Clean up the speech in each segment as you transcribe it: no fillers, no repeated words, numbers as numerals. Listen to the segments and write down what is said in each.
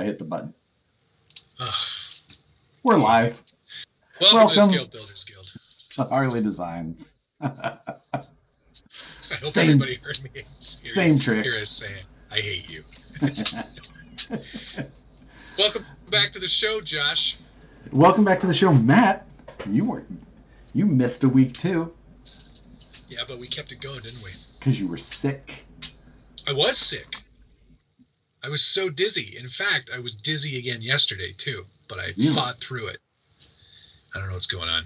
hit the button. Ugh. We're live. Welcome to Scale Builders Guild. To Harley Designs. I hope everybody heard me. Same tricks. Hear us saying, I hate you. Welcome back to the show, Josh. Welcome back to the show, Matt. You missed a week too. Yeah, but we kept it going, didn't we? Because you were sick. I was sick. I was so dizzy. In fact, I was dizzy again yesterday too, but I fought through it. I don't know what's going on.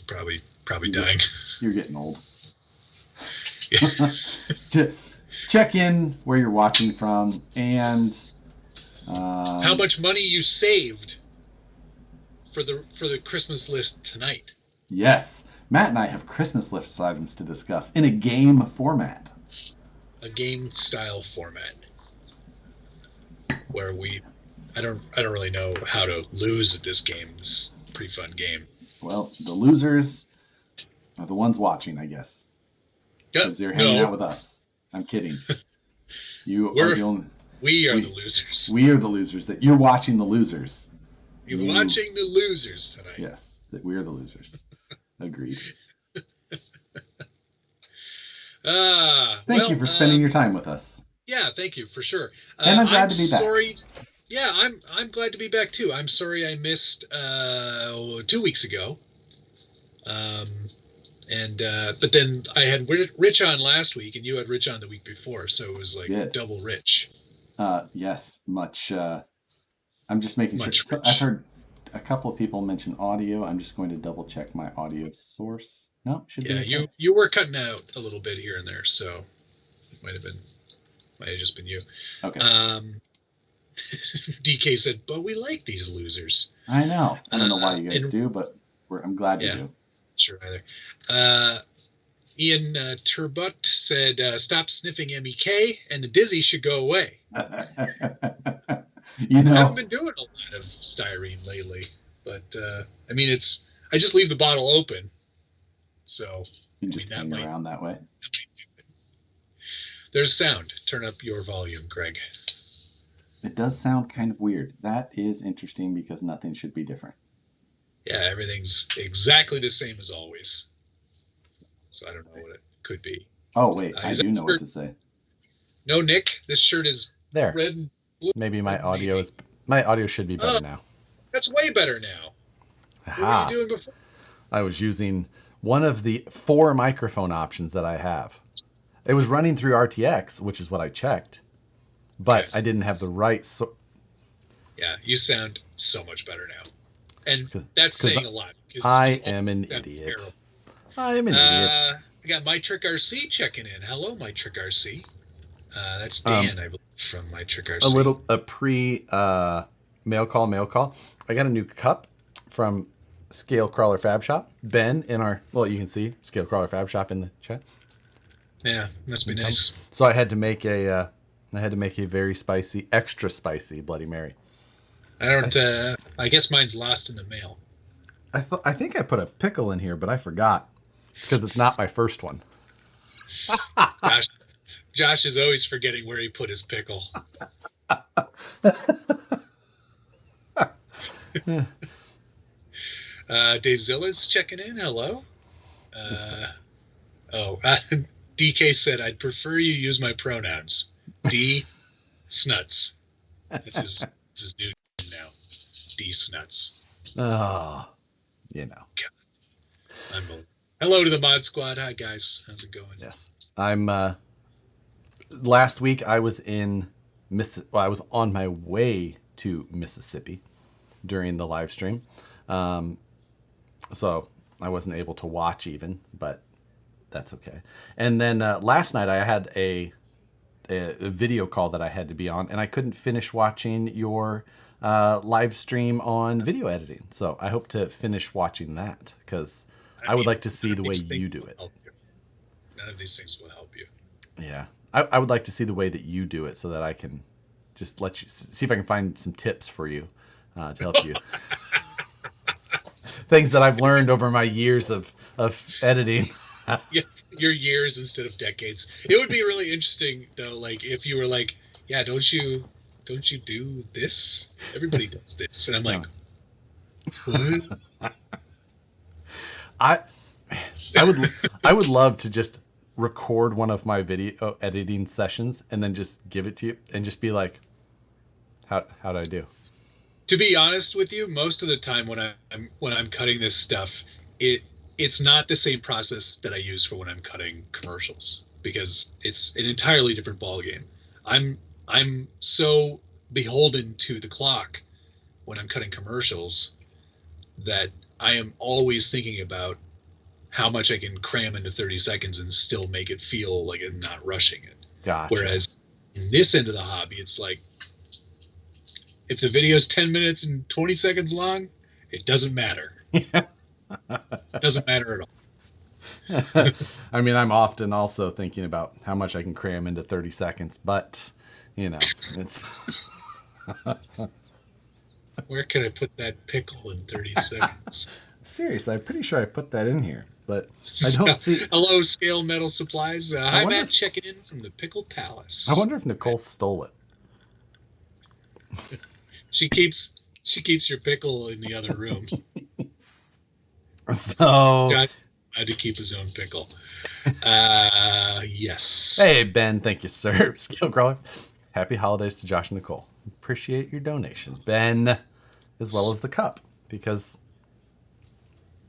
Probably dying. You're getting old. To check in where you're watching from and how much money you saved for the Christmas list tonight. Yes. Matt and I have Christmas list items to discuss in a game format. A game style format where I don't really know how to lose at this game. It's a pretty fun game. Well, the losers are the ones watching, I guess. Because they're hanging out with us. I'm kidding. We are the losers. We are the losers. That you're watching the losers. You're watching the losers tonight. Yes, that we are the losers. Agreed. Thank you for spending your time with us. Yeah, thank you for sure. And I'm glad to be back. Sorry. Yeah, I'm glad to be back too. I'm sorry I missed 2 weeks ago. But then I had Rich on last week, and you had Rich on the week before, so it was like double Rich. Yes, much. I'm just making sure. So I've heard a couple of people mention audio. I'm just going to double check my audio source. No, should be. Yeah, you were cutting out a little bit here and there, so it might have just been you. Okay. DK said, "But we like these losers." I know. I don't know why you guys do, but I'm glad you do. Sure, either. Ian Turbut said, "Stop sniffing MEK, and the dizzy should go away." I haven't been doing a lot of styrene lately, but I just leave the bottle open, so you just hang around that way. There's sound. Turn up your volume, Greg. It does sound kind of weird. That is interesting because nothing should be different. Yeah, everything's exactly the same as always. So I don't know what it could be. Oh, wait. I do know what to say. No, Nick, this shirt is there. Red and blue. Maybe my audio should be better now. That's way better now. Aha. What were you doing before? I was using one of the 4 microphone options that I have. It was running through RTX, which is what I checked, but I didn't have the right. Yeah, you sound so much better now. And that's saying a lot. I am an idiot. I am an idiot. We got My Trick RC checking in. Hello, My Trick RC. That's Dan, I believe, from My Trick RC. A pre mail call. I got a new cup from Scale Crawler Fab Shop. Ben in our you can see Scale Crawler Fab Shop in the chat. Yeah, must be nice. So I had to make a very spicy, extra spicy Bloody Mary. I guess mine's lost in the mail. I think I put a pickle in here, but I forgot. It's because it's not my first one. Josh is always forgetting where he put his pickle. Dave Zilla's checking in. Hello. DK said, "I'd prefer you use my pronouns. D. Snuts." That's his new name now. D. Snuts. Oh, Hello to the Mod Squad. Hi, guys. How's it going? Yes. I'm, last week I was I was on my way to Mississippi during the live stream. So I wasn't able to watch even, but that's okay. And then last night I had a video call that I had to be on, and I couldn't finish watching your live stream on video editing. So I hope to finish watching that because I would like to see the way you do it. None of these things will help you. Yeah. I would like to see the way that you do it so that I can just let you see if I can find some tips for you to help you. Things that I've learned over my years of editing. Yeah, your years instead of decades. It would be really interesting though, like if you were like, yeah, don't you don't you do this? Everybody does this. And I'm like, what? I would love to just record one of my video editing sessions and then just give it to you and just be like, how'd I do? To be honest with you, most of the time when I'm cutting this stuff, it's not the same process that I use for when I'm cutting commercials, because it's an entirely different ballgame. I'm so beholden to the clock when I'm cutting commercials that I am always thinking about how much I can cram into 30 seconds and still make it feel like I'm not rushing it. Gotcha. Whereas in this end of the hobby, it's like, if the video is 10 minutes and 20 seconds long, it doesn't matter. It doesn't matter at all. I mean, I'm often also thinking about how much I can cram into 30 seconds, but, it's... Where can I put that pickle in 30 seconds? Seriously, I'm pretty sure I put that in here, but I don't see... Hello, Scale Metal Supplies. Hi, Matt, checking in from the Pickle Palace. I wonder if Nicole stole it. She keeps your pickle in the other room. So Josh had to keep his own pickle. Yes. Hey Ben, thank you, sir. Scale Crawler. Happy holidays to Josh and Nicole. Appreciate your donation, Ben, as well as the cup, because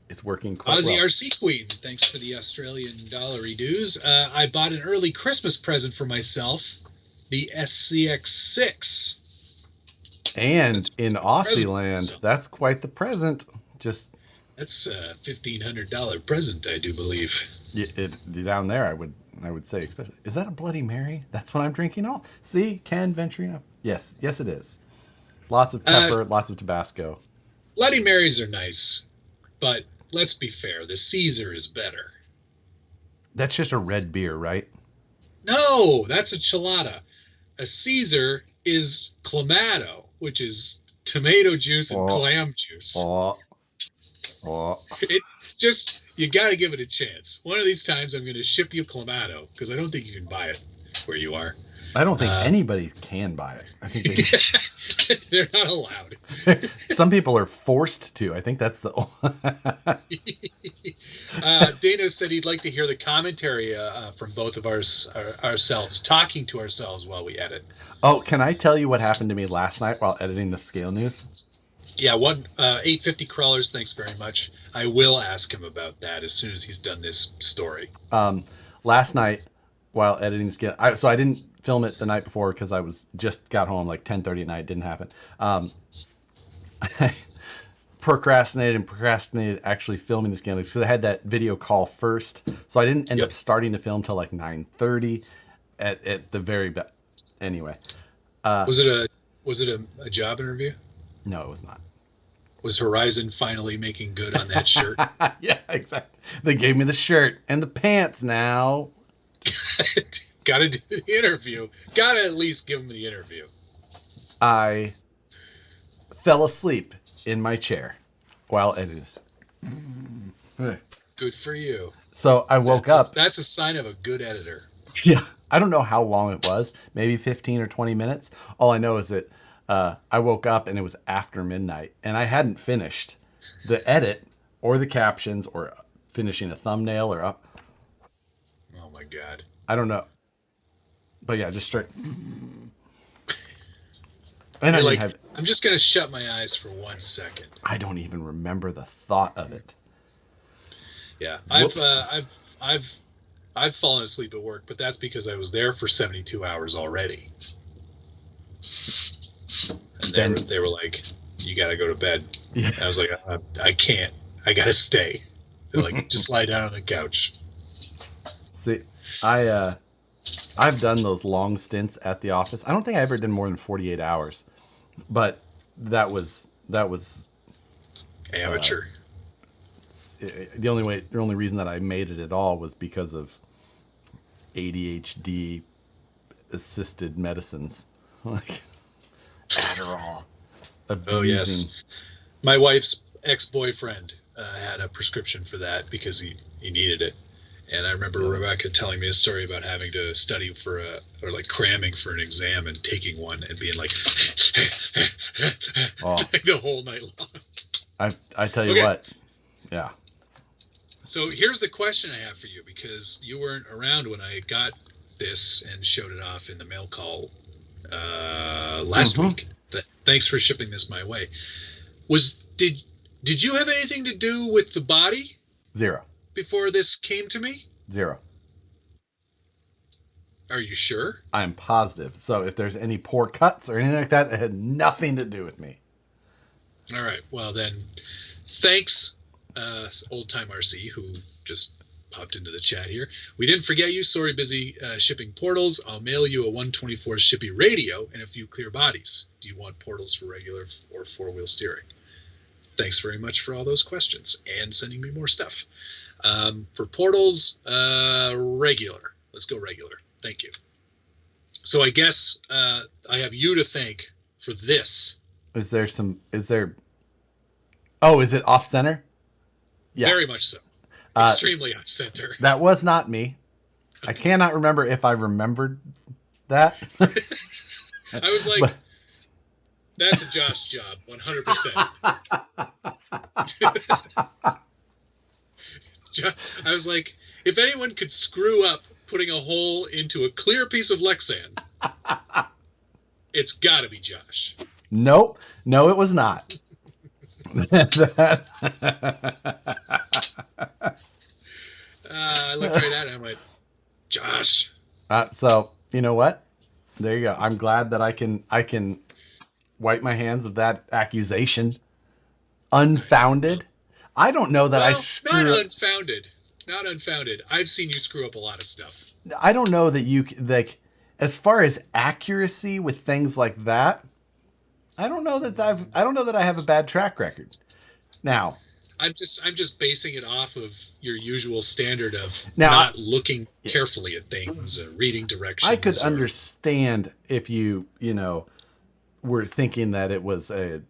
it's working quite Aussie well. RC Queen, thanks for the Australian dollary dues. I bought an early Christmas present for myself, the SCX6. And in Aussie land, that's quite the present. That's a $1,500 present, I do believe. Down there, I would say, especially. Is that a Bloody Mary? That's what I'm drinking. Oh, see, Ken venturing up. Yes, it is. Lots of pepper, lots of Tabasco. Bloody Marys are nice, but let's be fair. The Caesar is better. That's just a red beer, right? No, that's a chelada. A Caesar is Clamato, which is tomato juice and clam juice. It just, you got to give it a chance. One of these times I'm going to ship you Clamato, because I don't think you can buy it where you are. I don't think anybody can buy it. I think they're not allowed. Some people are forced to. I think that's the... Dana said he'd like to hear the commentary from both of ourselves, talking to ourselves while we edit. Oh, can I tell you what happened to me last night while editing the Scale News? Yeah, 850 crawlers, thanks very much. I will ask him about that as soon as he's done this story. Last night while editing Scale... So I didn't film it the night before because I just got home like 10:30 at night. It didn't happen. I procrastinated actually filming the Scale News because I had that video call first. So I didn't end up starting to film till like 9:30 at the very best. Anyway. Was it a job interview? No, it was not. Was Horizon finally making good on that shirt? Yeah, exactly. They gave me the shirt and the pants now. Gotta do the interview. Gotta at least give him the interview. I fell asleep in my chair while editing. Good for you. So I woke up. That's a sign of a good editor. Yeah. I don't know how long it was. Maybe 15 or 20 minutes. All I know is that I woke up and it was after midnight. And I hadn't finished the edit or the captions or finishing a thumbnail or up. Oh, my God. I don't know. But yeah, just straight. And I'm just going to shut my eyes for 1 second. I don't even remember the thought of it. Yeah. I've fallen asleep at work, but that's because I was there for 72 hours already. And they were like, you got to go to bed. Yeah. I was like, I can't. I got to stay. They're like, just lie down on the couch. See, I've done those long stints at the office. I don't think I ever did more than 48 hours, but that was amateur. The only reason that I made it at all was because of ADHD assisted medicines, like Adderall. Oh yes, my wife's ex-boyfriend had a prescription for that because he needed it, And I remember Rebecca telling me a story about having to study or like cramming for an exam and taking one and being like, like the whole night long. I tell you what, yeah. So here's the question I have for you, because you weren't around when I got this and showed it off in the mail call last week. Thanks for shipping this my way. Did you have anything to do with the body? Zero. Before this came to me? Zero. Are you sure? I'm positive. So if there's any poor cuts or anything like that, it had nothing to do with me. All right. Well, then, thanks, Old Time RC, who just popped into the chat here. We didn't forget you. Sorry, busy shipping portals. I'll mail you a 124 Shippy radio and a few clear bodies. Do you want portals for regular or four-wheel steering? Thanks very much for all those questions and sending me more stuff. For portals, regular. Let's go regular. Thank you. So I guess I have you to thank for this. Is it off center? Yeah. Very much so. Extremely off center. That was not me. Okay. I cannot remember if I remembered that. I was like, that's a Josh job, 100%. I was like, if anyone could screw up putting a hole into a clear piece of Lexan, it's got to be Josh. Nope. No, it was not. I looked right at it. I'm like, Josh. So you know what? There you go. I'm glad that I can wipe my hands of that accusation. Unfounded. I don't know that Not unfounded. I've seen you screw up a lot of stuff. I don't know that you like, as far as accuracy with things like that. I don't know that I have a bad track record. Now, I'm just basing it off of your usual standard of not looking carefully at things and reading directions. I could understand if you were thinking that it was a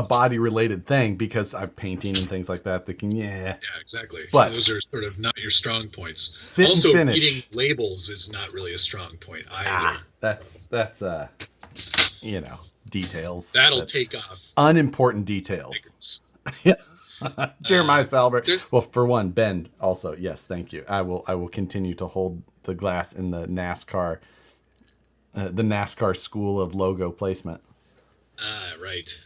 body related thing, because I'm painting and things like that. Yeah, exactly. But those are sort of not your strong points. Also, reading labels is not really a strong point either. That's details. That'll take off. Unimportant details. Jeremiah Salbert. Well, for one, Ben also. Yes, thank you. I will continue to hold the glass in the NASCAR school of logo placement. Right.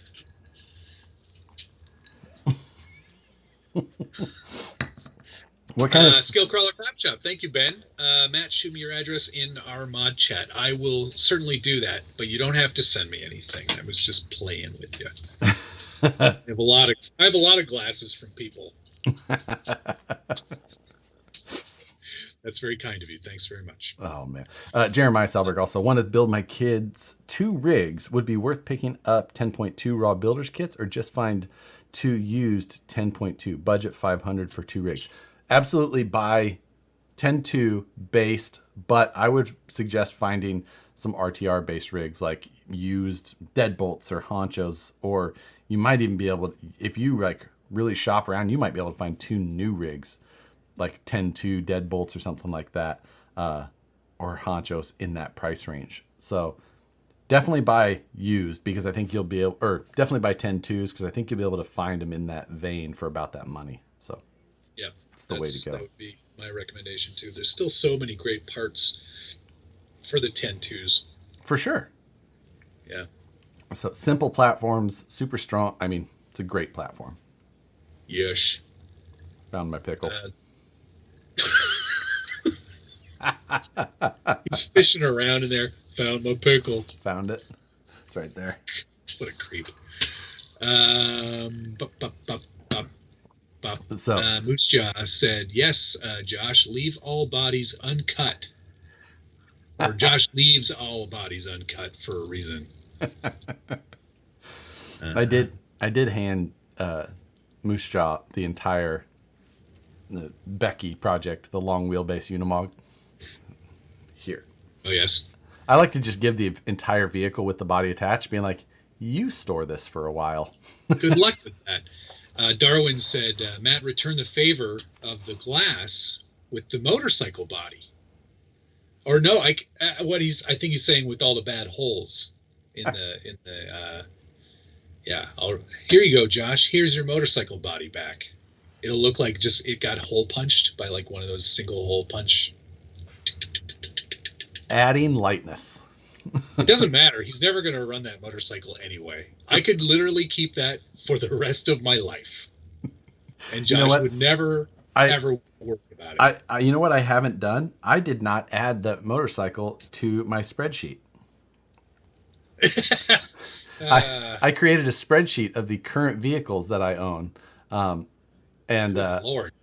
What kind of Skill Crawler Crop Shop? Thank you, Ben. Matt, shoot me your address in our mod chat. I will certainly do that, but you don't have to send me anything. I was just playing with you. I have a lot of glasses from people. That's very kind of you. Thanks very much. Oh man, Jeremiah Salberg also wanted to build my kids 2 rigs. Would be worth picking up 10.2 raw builders kits, or just find 2 used 10.2. Budget $500 for 2 rigs. Absolutely buy 10.2 based, but I would suggest finding some RTR based rigs, like used deadbolts or honchos, or you might even be able to, if you like really shop around, you might be able to find 2 new rigs, like 10.2 deadbolts or something like that, or honchos in that price range. So definitely buy used, because I think you'll be able, or definitely buy 10.2s, because I think you'll be able to find them in that vein for about that money. So yeah, it's the way to go. That would be my recommendation too. There's still so many great parts for the 10.2s. For sure. Yeah. So simple platforms, super strong. I mean, it's a great platform. Yes. Found my pickle. He's fishing around in there. Found my pickle. Found it. It's right there. What a creep. So Moose Jaw said, yes, Josh, leave all bodies uncut. Or Josh leaves all bodies uncut for a reason. I did hand Moose Jaw the entire Becky project, the long wheelbase Unimog. Here. Oh, yes. I like to just give the entire vehicle with the body attached, being like, you store this for a while. Good luck with that. Darwin said, Matt, return the favor of the glass with the motorcycle body. Or no, I think he's saying with all the bad holes in the here you go, Josh. Here's your motorcycle body back. It'll look like just it got hole punched by like one of those single hole punch. Adding lightness. It doesn't matter. He's never going to run that motorcycle anyway. I could literally keep that for the rest of my life. And Josh would never, ever worry about it. You know what I haven't done? I did not add the motorcycle to my spreadsheet. I created a spreadsheet of the current vehicles that I own. Lord.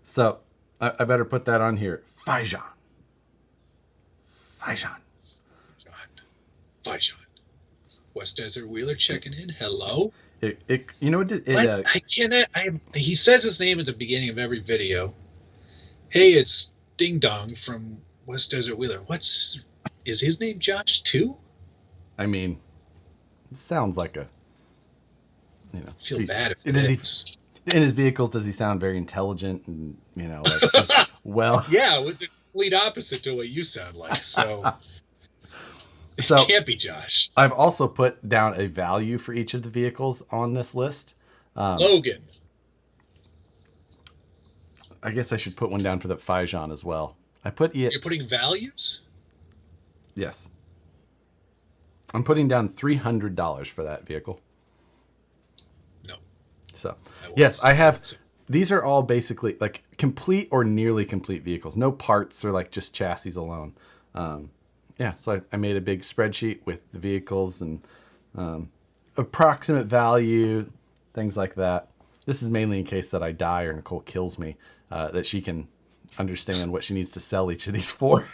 So I better put that on here. Fajan. West Desert Wheeler checking in. Hello. He says his name at the beginning of every video. Hey, it's Ding Dong from West Desert Wheeler. Is his name Josh too? I mean, it sounds like a, feel bad if it is. In his vehicles, does he sound very intelligent and, just well? Yeah, with the complete opposite to what you sound like. So it can't be Josh. I've also put down a value for each of the vehicles on this list. Logan. I guess I should put one down for the Fajan as well. You're putting values? Yes. I'm putting down $300 for that vehicle. No. So, yes, I have. These are all basically like complete or nearly complete vehicles. No parts or like just chassis alone. So I made a big spreadsheet with the vehicles and approximate value, things like that. This is mainly in case that I die or Nicole kills me, that she can understand what she needs to sell each of these for.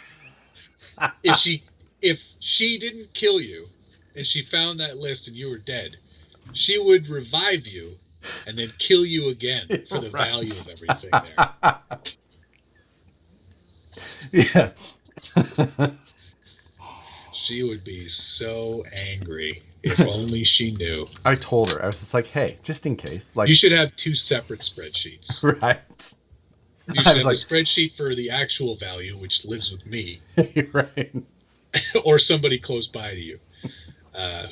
If she didn't kill you and she found that list and you were dead, she would revive you and then kill you again for the value of everything there. Yeah. She would be so angry if only she knew. I told her. I was just like, hey, just in case. Like, you should have two separate spreadsheets. Right. You should have a spreadsheet for the actual value, which lives with me. Right. Or somebody close by to you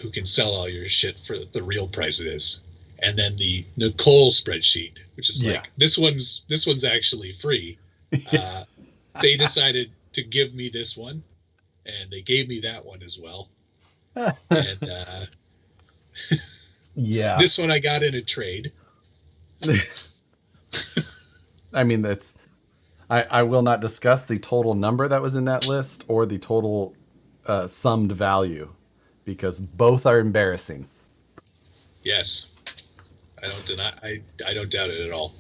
who can sell all your shit for the real price it is. And then the Nicole spreadsheet, which is like, this one's actually free. They decided to give me this one, and they gave me that one as well. And this one I got in a trade. I mean, I will not discuss the total number that was in that list or the total summed value, because both are embarrassing. Yes. I don't doubt it at all.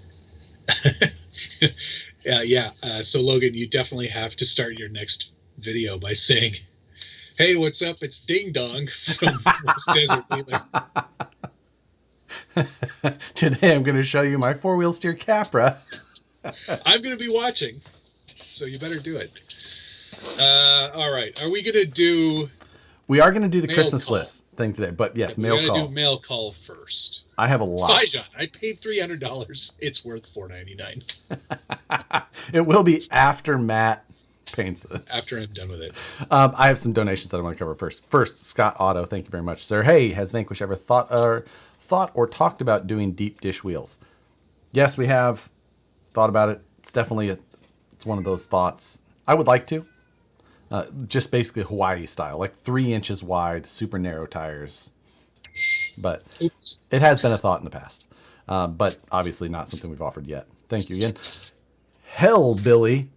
So Logan, you definitely have to start your next video by saying, hey, what's up? It's Ding Dong from West Desert Wheeler. Today I'm going to show you my four-wheel steer Capra. I'm going to be watching, so you better do it. All right. Are we going to do... We are going to do the Christmas list thing today, but yes, mail call. We're going to do mail call first. I have a lot. Fajan, I paid $300. It's worth $4.99. It will be after Matt paints it. After I'm done with it. I have some donations that I want to cover first. First, Scott Otto, thank you very much, sir. Hey, has Vanquish ever thought or talked about doing deep dish wheels? Yes, we have thought about it. It's definitely it's one of those thoughts. I would like to. Just basically Hawaii style, like 3 inches wide, super narrow tires. But it has been a thought in the past. But obviously not something we've offered yet. Thank you again. Hell, Billy.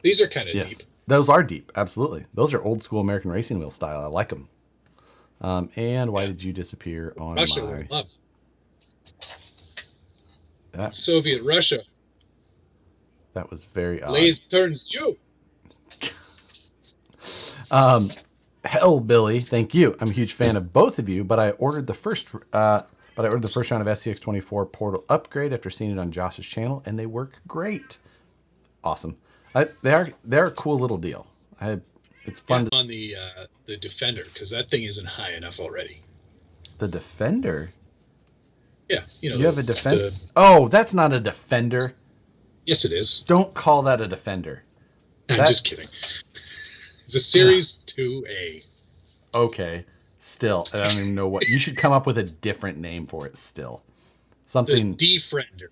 These are kind of deep. Those are deep. Absolutely. Those are old school American racing wheel style. I like them. And why did you disappear on Russia my... love. Soviet Russia. That was very odd. Lathe turns you. Hell, Billy, thank you. I'm a huge fan of both of you, but I ordered the first round of SCX24 Portal upgrade after seeing it on Josh's channel, and they work great. Awesome. They're a cool little deal. It's fun on the Defender, because that thing isn't high enough already. The Defender? Yeah, you have a Defender. Oh, that's not a Defender. Yes, it is. Don't call that a Defender. I'm just kidding. It's a Series 2A. Okay. Still, I don't even know what. You should come up with a different name for it still. Something. The Defriender.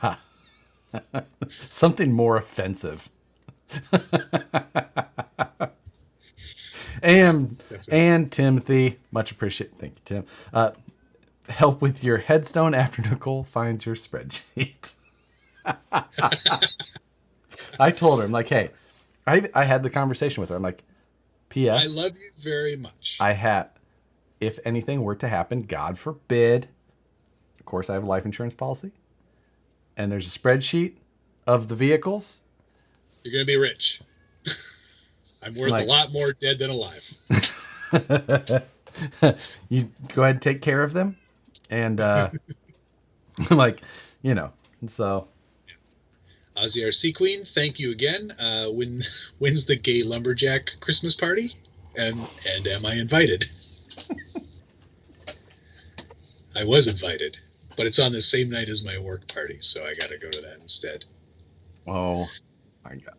Yeah. Something more offensive. and Timothy, much appreciated. Thank you, Tim. Help with your headstone after Nicole finds your spreadsheet. I told her, I'm like, hey, I had the conversation with her. I'm like, P.S. I love you very much. If anything were to happen, God forbid, of course I have a life insurance policy, and there's a spreadsheet of the vehicles. You're going to be rich. I'm worth a lot more dead than alive. You go ahead and take care of them. And I'm like, so. Ozzy RC Queen, thank you again. When's the gay lumberjack Christmas party? And am I invited? I was invited, but it's on the same night as my work party, so I got to go to that instead. Oh, my God.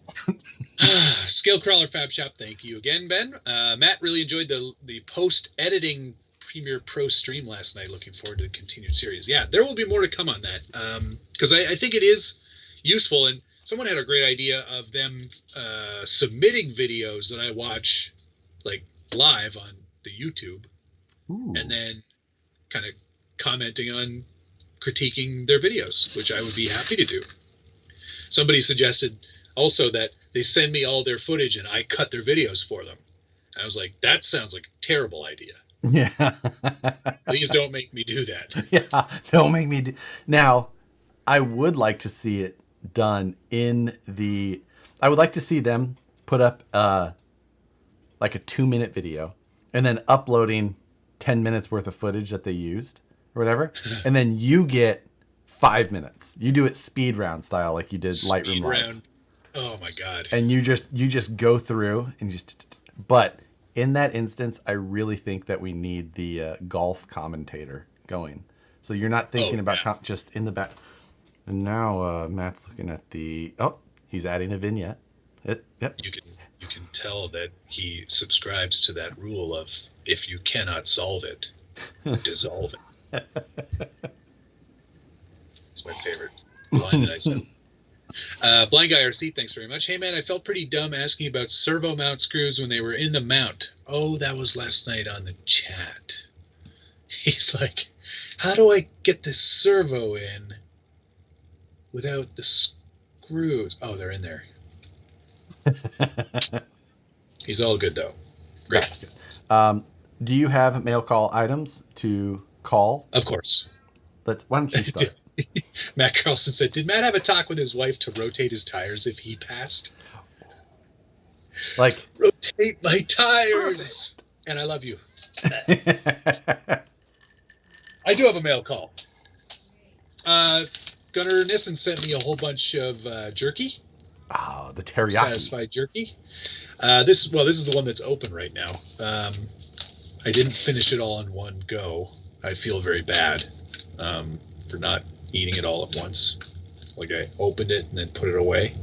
Skill Crawler Fab Shop, thank you again, Ben. Matt really enjoyed the post-editing Premiere Pro stream last night. Looking forward to the continued series. Yeah, there will be more to come on that, because I think it is useful, and someone had a great idea of them submitting videos that I watch like live on the YouTube. Ooh. And then kind of commenting on critiquing their videos, which I would be happy to do. Somebody suggested also that they send me all their footage and I cut their videos for them. I was like, that sounds like a terrible idea. Yeah. Please don't make me do that. Yeah, don't make me do. Now, I would like to see it done I would like to see them put up like a 2-minute video and then uploading 10 minutes worth of footage that they used or whatever. And then you get 5 minutes. You do it speed round style like you did Lightroom Live. Oh my God. And you just go through and but in that instance, I really think that we need the golf commentator going. So you're not thinking about just in the back. And now Matt's looking at he's adding a vignette. Yep. You can tell that he subscribes to that rule of if you cannot solve it, dissolve it. It's my favorite line that I said. Blind Guy RC, thanks very much. Hey man, I felt pretty dumb asking about servo mount screws when they were in the mount. Oh, that was last night on the chat. He's like, how do I get this servo in without the screws? Oh, they're in there. He's all good though. Great. That's good. Do you have mail call items to call? Of course. Why don't you start? Matt Carlson said, did Matt have a talk with his wife to rotate his tires if he passed? Like, rotate my tires. And I love you. I do have a mail call. Gunnar Nissen sent me a whole bunch of jerky. Oh, the teriyaki. Satisfied jerky. This is the one that's open right now. I didn't finish it all in one go. I feel very bad for not eating it all at once. Like I opened it and then put it away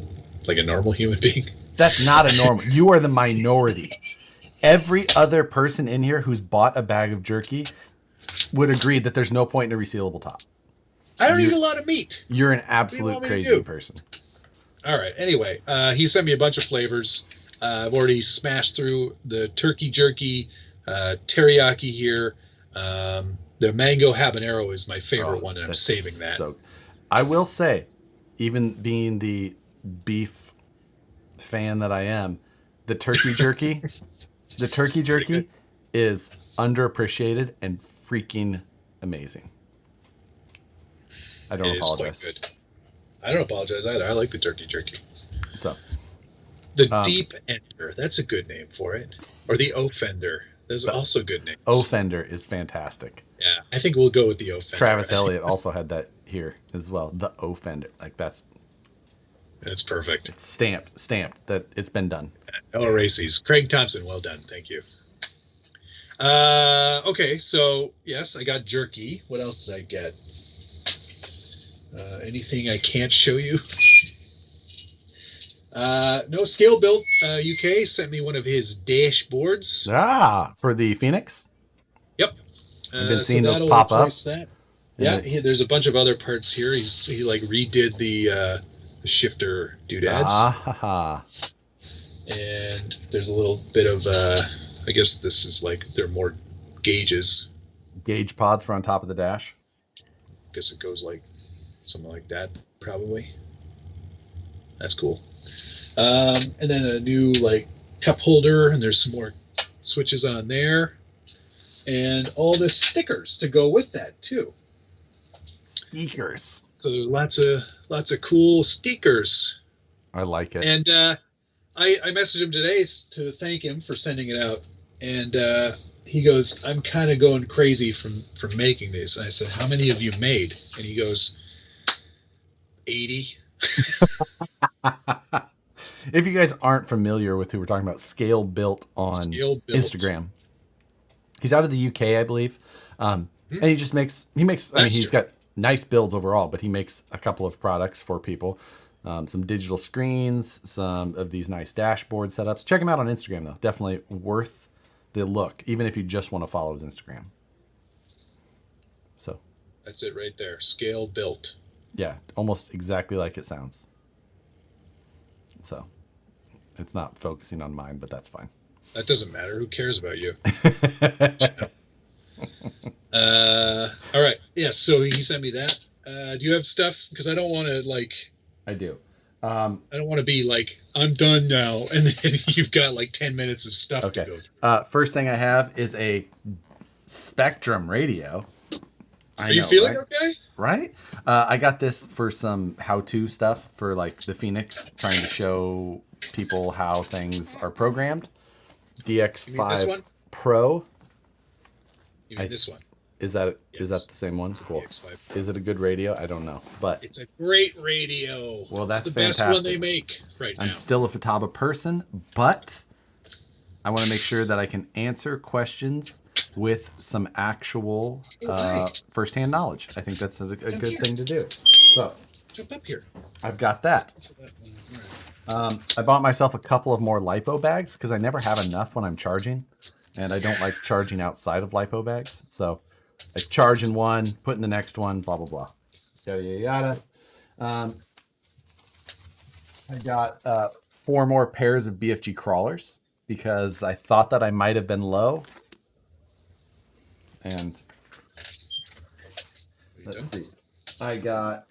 like a normal human being. That's not a normal. You are the minority. Every other person in here who's bought a bag of jerky would agree that there's no point in a resealable top. I don't eat a lot of meat. You're an absolute crazy person. All right. Anyway, he sent me a bunch of flavors. I've already smashed through the turkey jerky, teriyaki here. The mango habanero is my favorite one, and I'm saving that. So, I will say, even being the beef fan that I am, the turkey jerky, is underappreciated and freaking amazing. I don't apologize. Quite good. I don't apologize either. I like the turkey jerky. So, the Deep Ender, that's a good name for it. Or the Offender. Those are also good names. Offender is fantastic. Yeah, I think we'll go with the Offender. Travis Elliott also had that here as well. The Offender. Like that's perfect. It's stamped that it's been done. No erases. Craig Thompson, well done. Thank you. Okay, so yes, I got jerky. What else did I get? Anything I can't show you? No, Scale Built UK sent me one of his dashboards. For the Phoenix? Yep. I've been So seeing those that'll pop replace up. that. Yeah, there's a bunch of other parts here. He like redid the shifter doodads. And there's a little bit of I guess this is like they're more gauges. Gauge pods for on top of the dash. I guess it goes like something like that, probably. That's cool. And then a new like cup holder, and there's some more switches on there, and all the stickers to go with that too. Stickers. So lots of cool stickers. I like it. And I messaged him today to thank him for sending it out, and he goes, "I'm kind of going crazy from making these." And I said, "How many have you made?" And he goes, 80. If you guys aren't familiar with who we're talking about, Scale Built on Instagram. He's out of the UK, I believe. And he just makes, he's got nice builds overall, but he makes a couple of products for people. Some digital screens, some of these nice dashboard setups. Check him out on Instagram, though. Definitely worth the look, even if you just want to follow his Instagram. So that's it right there. Scale Built. Yeah, almost exactly like it sounds. So it's not focusing on mine, but that's fine. That doesn't matter. Who cares about you? All right. Yeah, so he sent me that. Do you have stuff? Because I don't want to, like... I do. I don't want to be like, I'm done now, and then you've got like 10 minutes of stuff to go through. First thing I have is a Spectrum radio. Are you feeling okay? Right? I got this for some how-to stuff for like the Phoenix, trying to show people how things are programmed. DX5 Pro. You mean this one? Is that is that the same one? Cool. Is it a good radio? I don't know, but it's a great radio. Well, that's the fantastic. Best one they make right now. I'm still a Futaba person, but I want to make sure that I can answer questions with some actual first-hand knowledge. I think that's a good thing to do. So jump up here. I've got that. I bought myself a couple of more LiPo bags because I never have enough when I'm charging, and I don't like charging outside of LiPo bags. So I charge in one, put in the next one, blah, blah, blah. Yada, yada, yada. I got 4 more pairs of BFG crawlers because I thought that I might have been low. And let's see. I got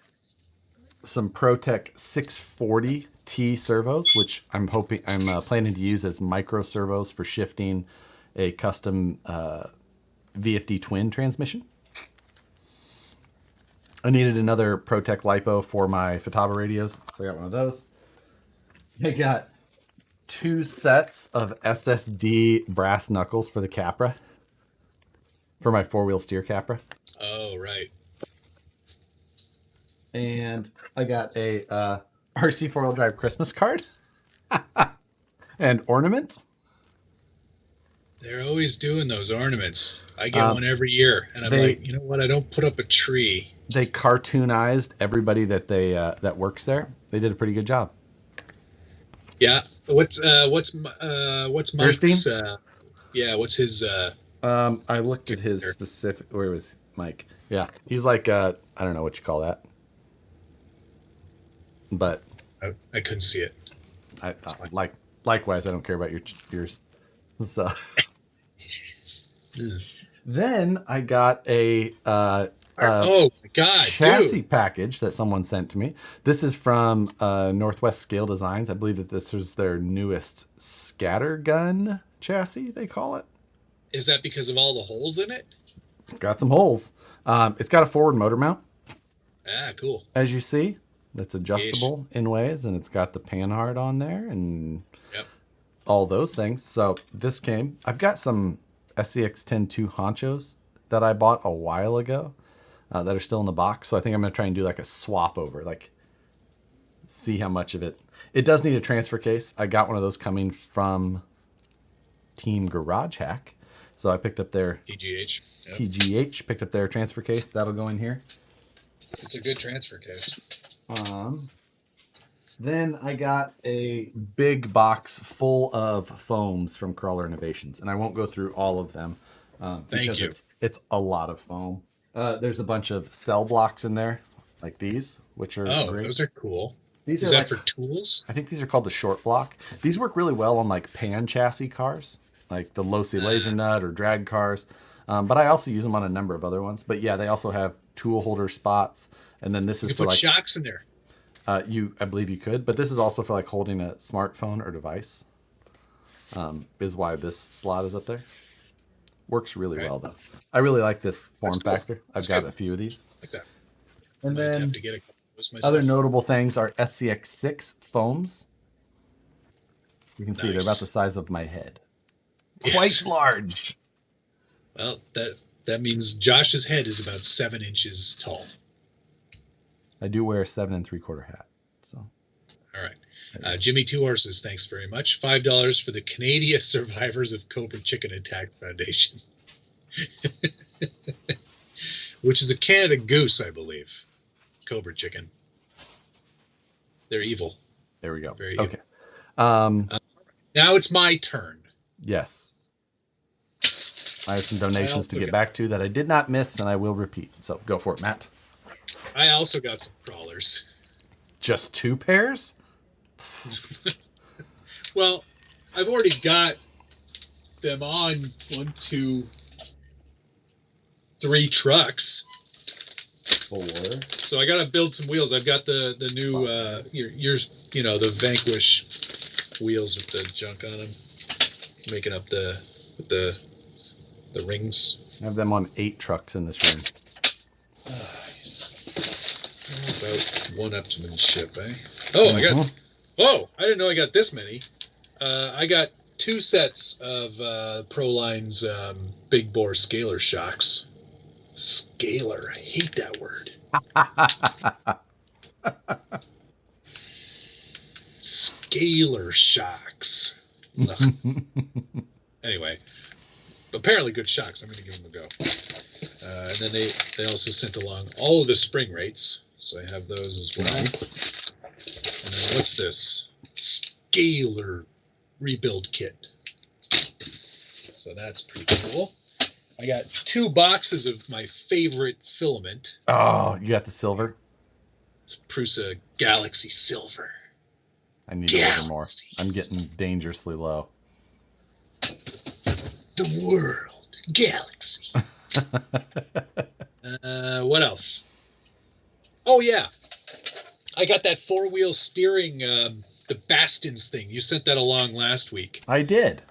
some ProTech 640T servos, which I'm planning to use as micro servos for shifting a custom VFD twin transmission. I needed another ProTech LiPo for my Futaba radios, so I got one of those. I got 2 sets of SSD brass knuckles for the Capra, for my 4-wheel steer Capra. Oh, right. And I got a RC 4-wheel drive Christmas card and ornament. They're always doing those ornaments. I get one every year, and I'm like, you know what? I don't put up a tree. They cartoonized everybody that that works there. They did a pretty good job. Yeah. What's Mike's? Yeah. What's his? I looked at his specific. Where was Mike? Yeah, he's like I don't know what you call that, but I couldn't see it. Likewise, I don't care about yours. So then I got a oh my God, chassis package that someone sent to me. This is from Northwest Scale Designs. I believe that this was their newest scattergun chassis, they call it. Is that because of all the holes in it? It's got some holes. It's got a forward motor mount. Ah, cool. As you see, that's adjustable in ways, and it's got the panhard on there and all those things. So this came. I've got some SCX 10-2 honchos that I bought a while ago that are still in the box. So I think I'm going to try and do like a swap over, like see how much of it. It does need a transfer case. I got one of those coming from Team Garage Hack. So I picked up their TGH. Yep. TGH, picked up their transfer case. That'll go in here. It's a good transfer case. Then I got a big box full of foams from Crawler Innovations, and I won't go through all of them because it's a lot of foam. There's a bunch of cell blocks in there, like these, which are great. Those are cool. These Is are that for tools? I think these are called the short block. These work really well on like pan chassis cars, like the Losi Laser Nut or drag cars. But I also use them on a number of other ones. But yeah, they also have tool holder spots, and then this is for put like shocks in there. I believe you could, but this is also for like holding a smartphone or device. Is why this slot is up there. Works really well though. I really like this form factor. I've got a few of these. Like that. And then other notable things are SCX6 foams. You can see they're about the size of my head. Yes. Quite large. Well, that means Josh's head is about 7 inches tall. I do wear a 7 3/4 hat. So. All right. Jimmy Two Horses, thanks very much. $5 for the Canadian Survivors of Cobra Chicken Attack Foundation. Which is a Canada goose, I believe. Cobra Chicken. They're evil. There we go. Very evil. Okay. Now it's my turn. Yes. I have some donations to get back to that I did not miss, and I will repeat. So go for it, Matt. I also got some crawlers. Just 2 pairs? Well, I've already got them on 1, 2, 3 trucks. 4. So I got to build some wheels. I've got the new the Vanquish wheels with the junk on them, making up the rings. I have them on 8 trucks in this room. About one-upsmanship, eh? Oh, I didn't know I got this many. I got 2 sets of Proline's big bore scalar shocks. Scalar, I hate that word. Scalar shocks. Anyway, apparently good shocks. I'm going to give them a go. And then they also sent along all of the spring rates. So I have those as well. Nice. And then what's this? Scalar rebuild kit. So that's pretty cool. I got 2 boxes of my favorite filament. Oh, you got the silver? It's Prusa Galaxy Silver. I need to order more. I'm getting dangerously low. The world. Galaxy. What else? Oh, yeah. I got that 4-wheel steering, the Bastons thing. You sent that along last week. I did.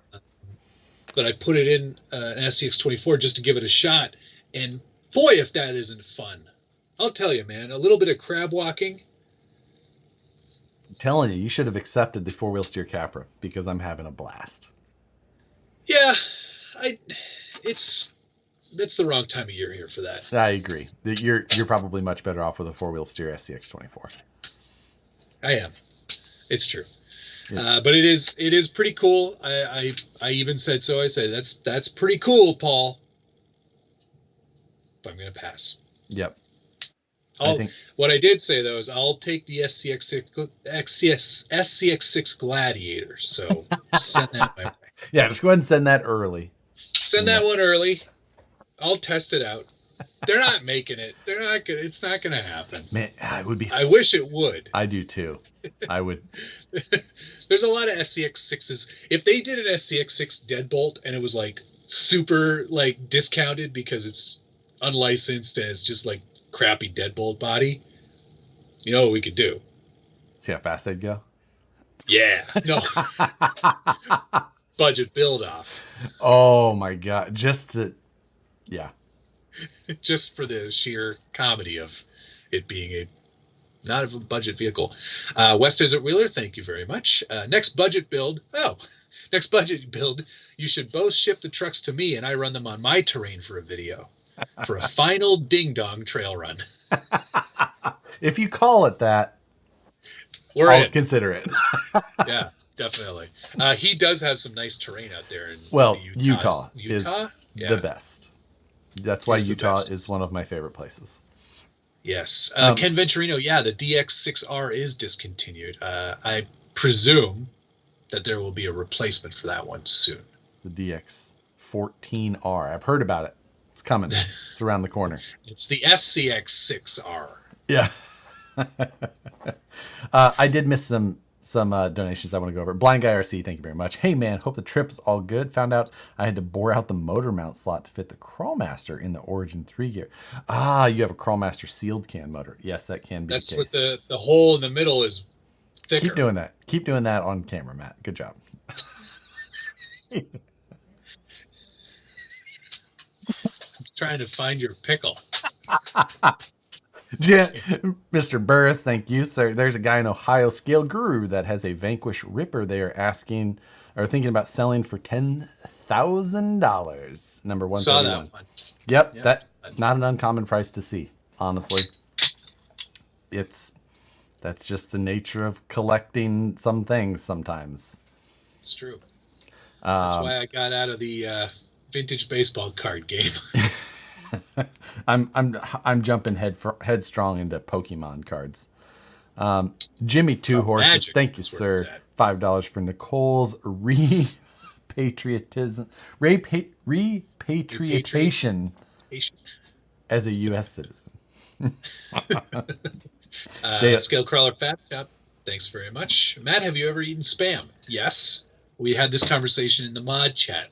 But I put it in an SCX24 just to give it a shot. And boy, if that isn't fun. I'll tell you, man, a little bit of crab walking. I'm telling you should have accepted the 4-wheel steer Capra because I'm having a blast. Yeah, it's the wrong time of year here for that. I agree. You're probably much better off with a 4-wheel steer SCX24. I am. It's true. Yeah. But it is pretty cool. I even said so. I said that's pretty cool, Paul. But I'm gonna pass. Yep. What I did say though is I'll take the SCX6 Gladiator. So send that my way. Yeah, just go ahead and send that early. Send that one early. I'll test it out. They're not making it. They're not gonna. It's not gonna happen. Man, it would be. I wish it would. I do too. I would. There's a lot of SCX6s. If they did an SCX6 deadbolt and it was like super like discounted because it's unlicensed and it's just like crappy deadbolt body, you know what we could do? See how fast they'd go? Yeah. No. Budget build off. Oh my god! Yeah. Just for the sheer comedy of it being not a budget vehicle. West Desert Wheeler, thank you very much. Next budget build, you should both ship the trucks to me and I run them on my terrain for a video. For a final ding-dong trail run. If you call it that, I'll consider it. Yeah. Definitely. He does have some nice terrain out there. Utah is the best. That's why Utah is one of my favorite places. Yes. Ken Venturino, the DX6R is discontinued. I presume that there will be a replacement for that one soon. The DX14R. I've heard about it. It's coming. It's around the corner. It's the SCX6R. Yeah. I did miss some donations I want to go over. Blind Guy RC, thank you very much. Hey man, hope the trip's all good. Found out I had to bore out the motor mount slot to fit the Crawlmaster in the Origin 3 gear. You have a Crawlmaster sealed can motor. Yes, that can be the case. That's what the hole in the middle is thicker. Keep doing that. Keep doing that on camera, Matt. Good job. I'm trying to find your pickle. Mr. Burris, thank you, sir. There's a guy in Ohio, Scale Guru, that has a Vanquish Ripper they are asking or thinking about selling for $10,000. Number 131. Saw that one. Yep, that's not an uncommon price to see, honestly. That's just the nature of collecting some things sometimes. It's true. That's why I got out of the vintage baseball card game. I'm jumping headstrong into Pokemon cards. Jimmy Two Horses, thank you, sir. $5 for Nicole's repatriation as a U.S. citizen. Scale Crawler Fat Shop, thanks very much. Matt, have you ever eaten Spam? Yes. We had this conversation in the mod chat.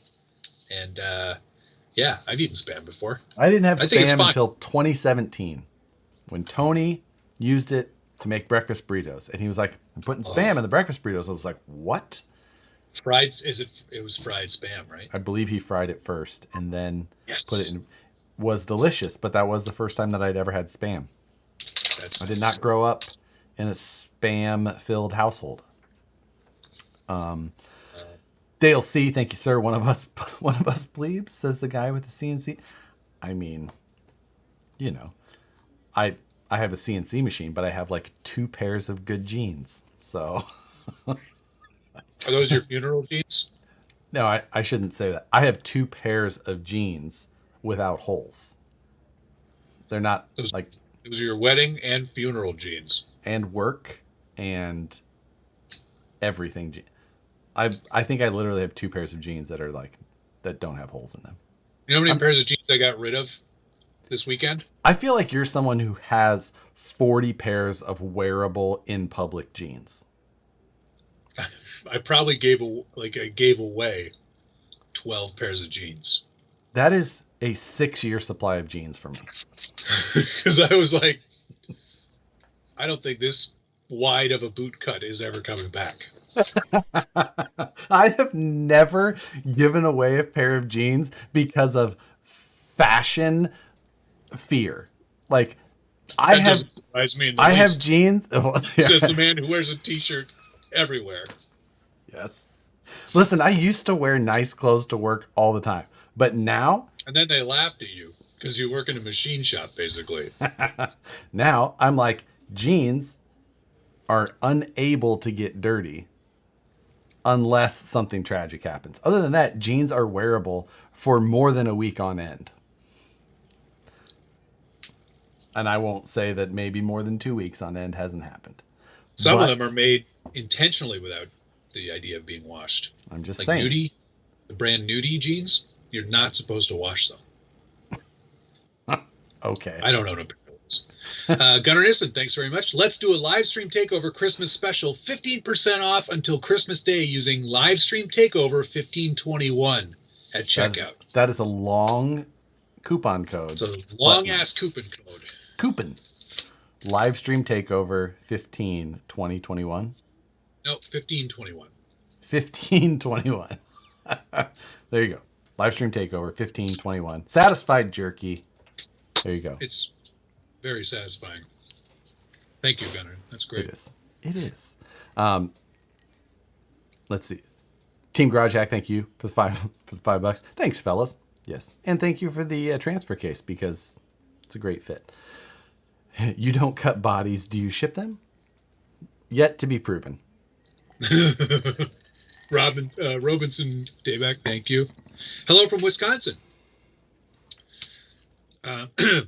And I've eaten Spam before. I didn't have Spam until 2017 when Tony used it to make breakfast burritos. And he was like, I'm putting Spam in the breakfast burritos. I was like, what? It was fried Spam, right? I believe he fried it first and then put it in. Was delicious, but that was the first time that I'd ever had Spam. I did not grow up in a Spam-filled household. Dale C, thank you, sir. One of us plebes, says the guy with the CNC. I mean, I have a CNC machine, but I have like 2 pairs of good jeans. So, are those your funeral jeans? No, I shouldn't say that. I have 2 pairs of jeans without holes. They're not those are your wedding and funeral jeans, and work and everything. I think I literally have 2 pairs of jeans that don't have holes in them. You know how many pairs of jeans I got rid of this weekend? I feel like you're someone who has 40 pairs of wearable in public jeans. I probably gave away 12 pairs of jeans. That is a 6-year supply of jeans for me. Because I was like, I don't think this wide of a boot cut is ever coming back. I have never given away a pair of jeans because of fashion fear. Like I have jeans. Says the man who wears a t-shirt everywhere. Yes. Listen, I used to wear nice clothes to work all the time, but now. And then they laughed at you because you work in a machine shop, basically. Now I'm like, jeans are unable to get dirty unless something tragic happens. Other than that, jeans are wearable for more than a week on end. And I won't say that maybe more than 2 weeks on end hasn't happened. Some of them are made intentionally without the idea of being washed. I'm just saying. Nudie, the brand Nudie jeans, you're not supposed to wash them. Okay. I don't own a pair of those. Gunnar Nissen, thanks very much. Let's do a live stream takeover Christmas special. 15% off until Christmas Day using live stream takeover 1521 at checkout. That is a long coupon code. It's a long ass coupon code. Coupon. Live stream takeover 2021. No, 1521. 1521. There you go. Live stream takeover 1521. Satisfied jerky. There you go. It's very satisfying. Thank you, Gunnar. That's great. It is. Let's see. Team Garage Hack, thank you for the $5. Thanks, fellas. Yes. And thank you for the transfer case because it's a great fit. You don't cut bodies. Do you ship them? Yet to be proven. Robinson Dayback, thank you. Hello from Wisconsin.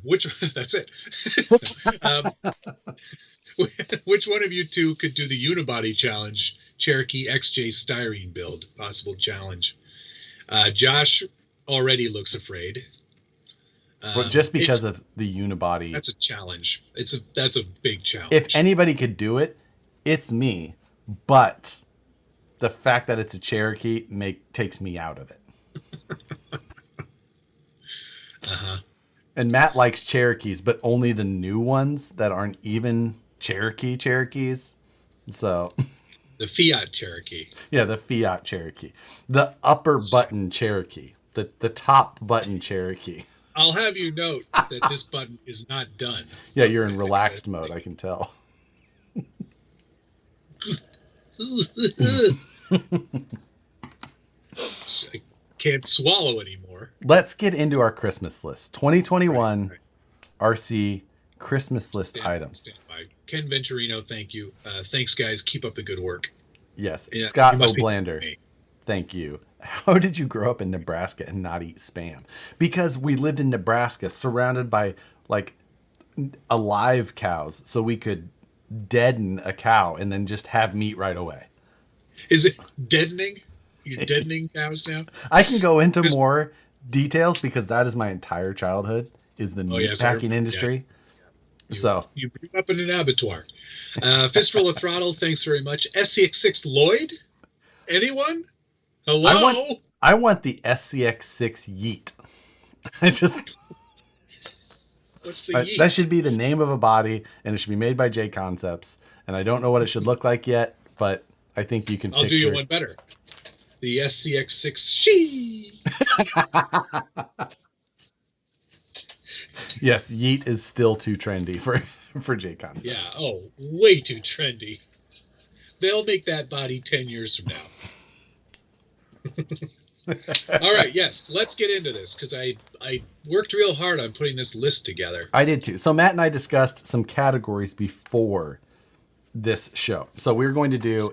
Which that's it. Which one of you two could do the unibody challenge? Cherokee XJ styrene build, possible challenge. Josh already looks afraid. Well, just because of the unibody. That's a challenge. That's a big challenge. If anybody could do it, it's me. But the fact that it's a Cherokee takes me out of it. Uh-huh. And Matt likes Cherokees, but only the new ones that aren't even Cherokees. So the Fiat Cherokee. Yeah, the Fiat Cherokee. The upper button Cherokee. The top button Cherokee. I'll have you note that this button is not done. Yeah, you're in relaxed mode, I can tell. I can't swallow anymore. Let's get into our Christmas list. 2021 right. RC Christmas list items. Stand by. Ken Venturino, thank you. Thanks, guys. Keep up the good work. Yes. Yeah, Scott O'Blander, thank you. How did you grow up in Nebraska and not eat Spam? Because we lived in Nebraska surrounded by like alive cows, so we could deaden a cow and then just have meat right away. Is it deadening? You're deadening cows now? I can go into more details because that is my entire childhood, is the meat packing industry. Yeah. You grew up in an abattoir. Fistful of Throttle, thanks very much. SCX6 Lloyd? Anyone? Hello? I want the SCX6 Yeet. What's the Yeet? That should be the name of a body, and it should be made by J Concepts. And I don't know what it should look like yet, but I think you can I'll do you one better. The SCX6 She. Yes, Yeet is still too trendy for J Concepts. Yeah, way too trendy. They'll make that body 10 years from now. All right, yes, let's get into this because I worked real hard on putting this list together. I did too. So Matt and I discussed some categories before this show. So we're going to do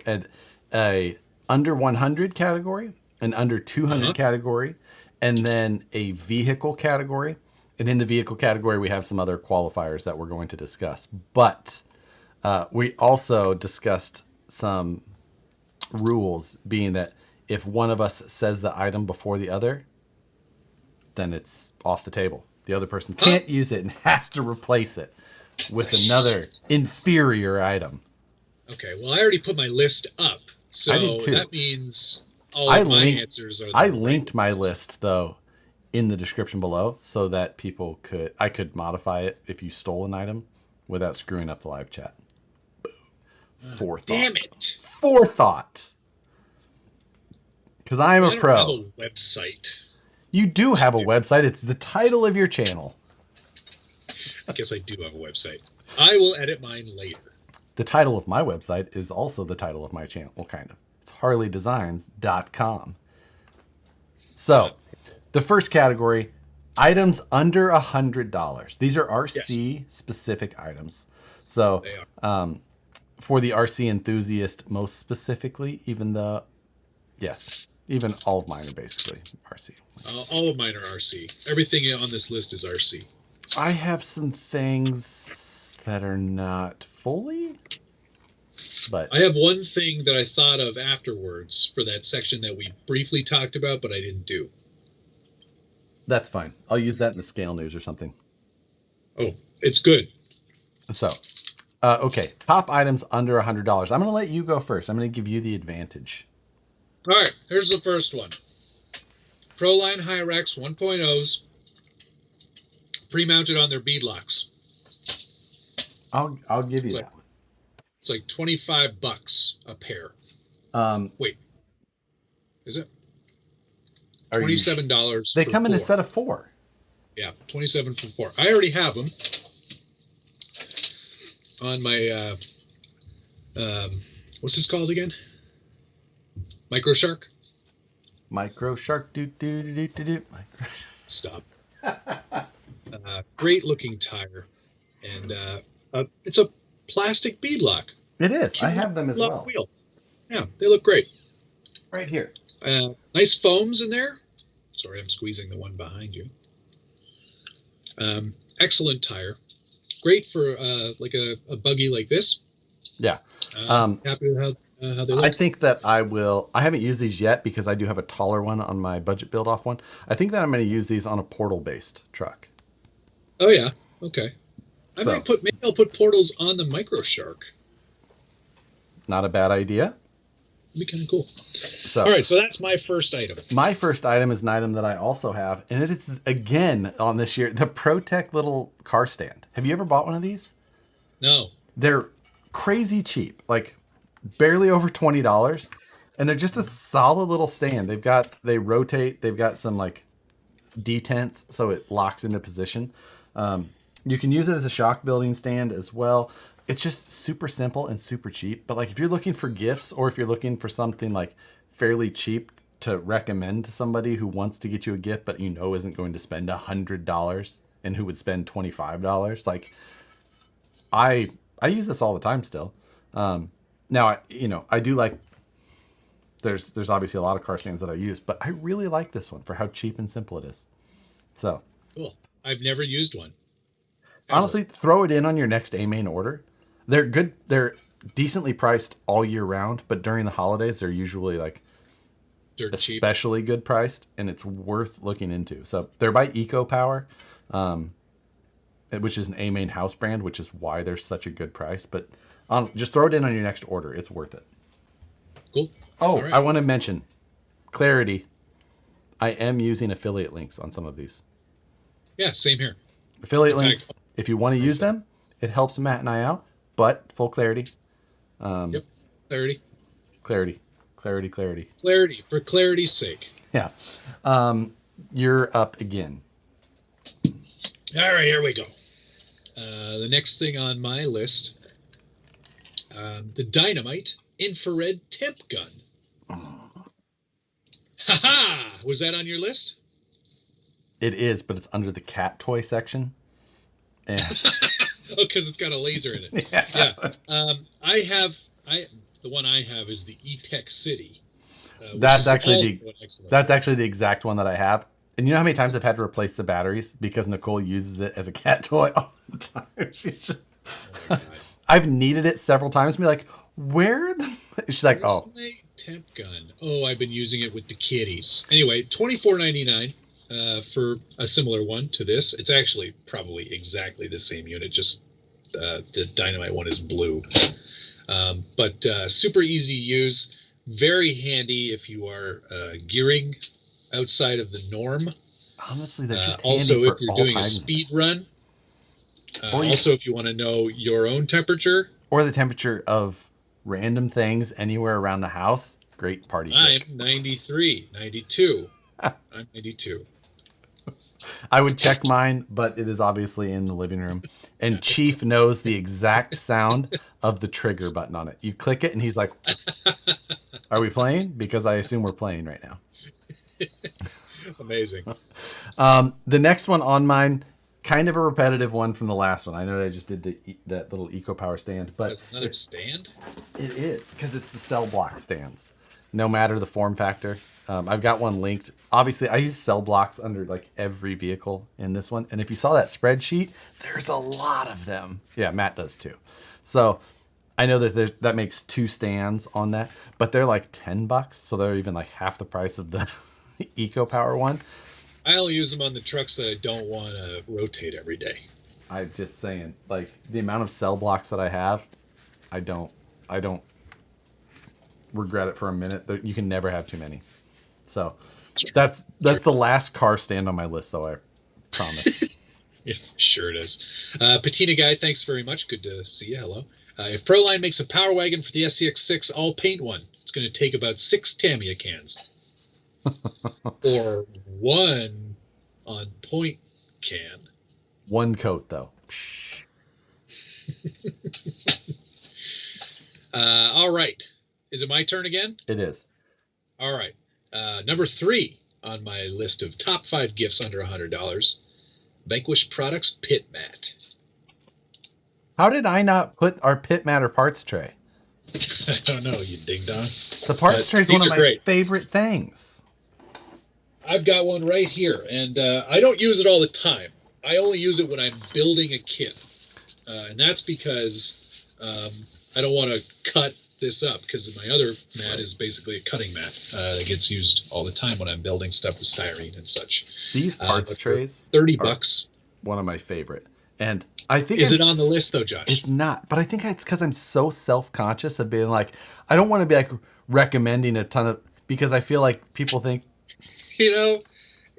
a under 100 category, an under 200 category, and then a vehicle category. And in the vehicle category, we have some other qualifiers that we're going to discuss. But we also discussed some rules, being that if one of us says the item before the other, then it's off the table. The other person can't use it and has to replace it with another inferior item. Okay, well, I already put my list up. So I did too. That means all of my answers are the I linked my list, though, in the description below so that I could modify it if you stole an item without screwing up the live chat. Boom. Forethought. Damn it. Forethought. Because I am a pro. I don't have a website. You do have a website. It's the title of your channel. I guess I do have a website. I will edit mine later. The title of my website is also the title of my channel. Well, kind of. It's harleydesigns.com. So, the first category, items under $100. These are RC specific items. So, for the RC enthusiast, most specifically, even all of mine are basically RC. All of mine are RC. Everything on this list is RC. I have some things that are not fully, but I have one thing that I thought of afterwards for that section that we briefly talked about, but I didn't do. That's fine. I'll use that in the scale news or something. Oh, it's good. So, okay. Top items under $100. I'm going to let you go first. I'm going to give you the advantage. All right. Here's the first one. Proline Hyrax 1.0s pre-mounted on their beadlocks. I'll give you that one. It's like $25 a pair. Wait. Is it? $27. They come in a set of 4. Yeah, $27 for 4. I already have them on my what's this called again? Microshark. Microshark. Do. Stop. Great looking tire, and it's a plastic beadlock. It is. I have them as well. Wheel. Yeah, they look great. Right here. Nice foams in there. Sorry, I'm squeezing the one behind you. Excellent tire. Great for like a buggy like this. Yeah. Happy with how they look. I think that I haven't used these yet because I do have a taller one on my budget build off one. I think that I'm going to use these on a portal based truck. Oh yeah. Okay. Maybe I'll put portals on the Micro Shark. Not a bad idea. It'd be kind of cool. All right, so that's my first item. My first item is an item that I also have, and it's again on this year, the ProTech little car stand. Have you ever bought one of these? No. They're crazy cheap, like barely over $20, and they're just a solid little stand. They rotate. They've got some like detents, so it locks into position. You can use it as a shock building stand as well. It's just super simple and super cheap. But like if you're looking for gifts or if you're looking for something like fairly cheap to recommend to somebody who wants to get you a gift but you know isn't going to spend $100 and who would spend $25, like I use this all the time still. Now I do like there's obviously a lot of car stands that I use, but I really like this one for how cheap and simple it is. So cool. I've never used one. Honestly, throw it in on your next A-main order. They're good. They're decently priced all year round, but during the holidays, they're usually like especially good priced, and it's worth looking into. So they're by EcoPower, which is an A-main house brand, which is why they're such a good price. But just throw it in on your next order. It's worth it. Cool. Oh, right. I want to mention clarity. I am using affiliate links on some of these. Yeah, same here. Affiliate links, if you want to use them, it helps Matt and I out. But full clarity. Yep. Clarity. Clarity. For clarity's sake. Yeah. You're up again. All right, here we go. The next thing on my list, the Dynamite infrared temp gun. Ha-ha! Was that on your list? It is, but it's under the cat toy section. And oh, because it's got a laser in it. Yeah. The one I have is the E-Tech City. That's actually the exact one that I have. And you know how many times I've had to replace the batteries because Nicole uses it as a cat toy all the time. I've needed it several times. Be like, she's like, oh. My temp gun. Oh, I've been using it with the kitties. Anyway, $24.99. For a similar one to this. It's actually probably exactly the same unit, just the Dynamite one is blue. But super easy to use, very handy if you are gearing outside of the norm. Honestly, they're just handy also if you're doing a speed run. Also, if you want to know your own temperature. Or the temperature of random things anywhere around the house. Great party trick. I'm 93, 92. I'm 92. I would check mine, but it is obviously in the living room. And Chief knows the exact sound of the trigger button on it. You click it, and he's like, are we playing? Because I assume we're playing right now. Amazing. The next one on mine, kind of a repetitive one from the last one. I know that I just did that little EcoPower stand. But it's another stand? It is, because it's the cell block stands. No matter the form factor. I've got one linked. Obviously, I use cell blocks under like every vehicle in this one. And if you saw that spreadsheet, there's a lot of them. Yeah, Matt does too. So I know that that makes 2 stands on that, but they're like $10. So they're even like half the price of the EcoPower one. I only use them on the trucks that I don't want to rotate every day. I'm just saying, like the amount of cell blocks that I have, I don't regret it for a minute. You can never have too many. So that's the last car stand on my list, though, I promise. Yeah, sure it is. Patina Guy, thanks very much. Good to see you. Hello. If Proline makes a power wagon for the SCX6, I'll paint one. It's going to take about 6 Tamiya cans. Or 1 on point can. 1 coat, though. All right. Is it my turn again? It is. All right. Number 3 on my list of top 5 gifts under $100. Vanquish Products Pit Mat. How did I not put our Pit Mat or parts tray? I don't know, you ding dong. The parts tray is one of my favorite things. I've got one right here, and I don't use it all the time. I only use it when I'm building a kit, and that's because I don't want to cut this up, because my other mat is basically a cutting mat that gets used all the time when I'm building stuff with styrene and such. These parts trays, $30, one of my favorite. And I think it on the list though, Josh? It's not, but I think it's because I'm so self-conscious of being like, I don't want to be like recommending a ton of, because I feel like people think,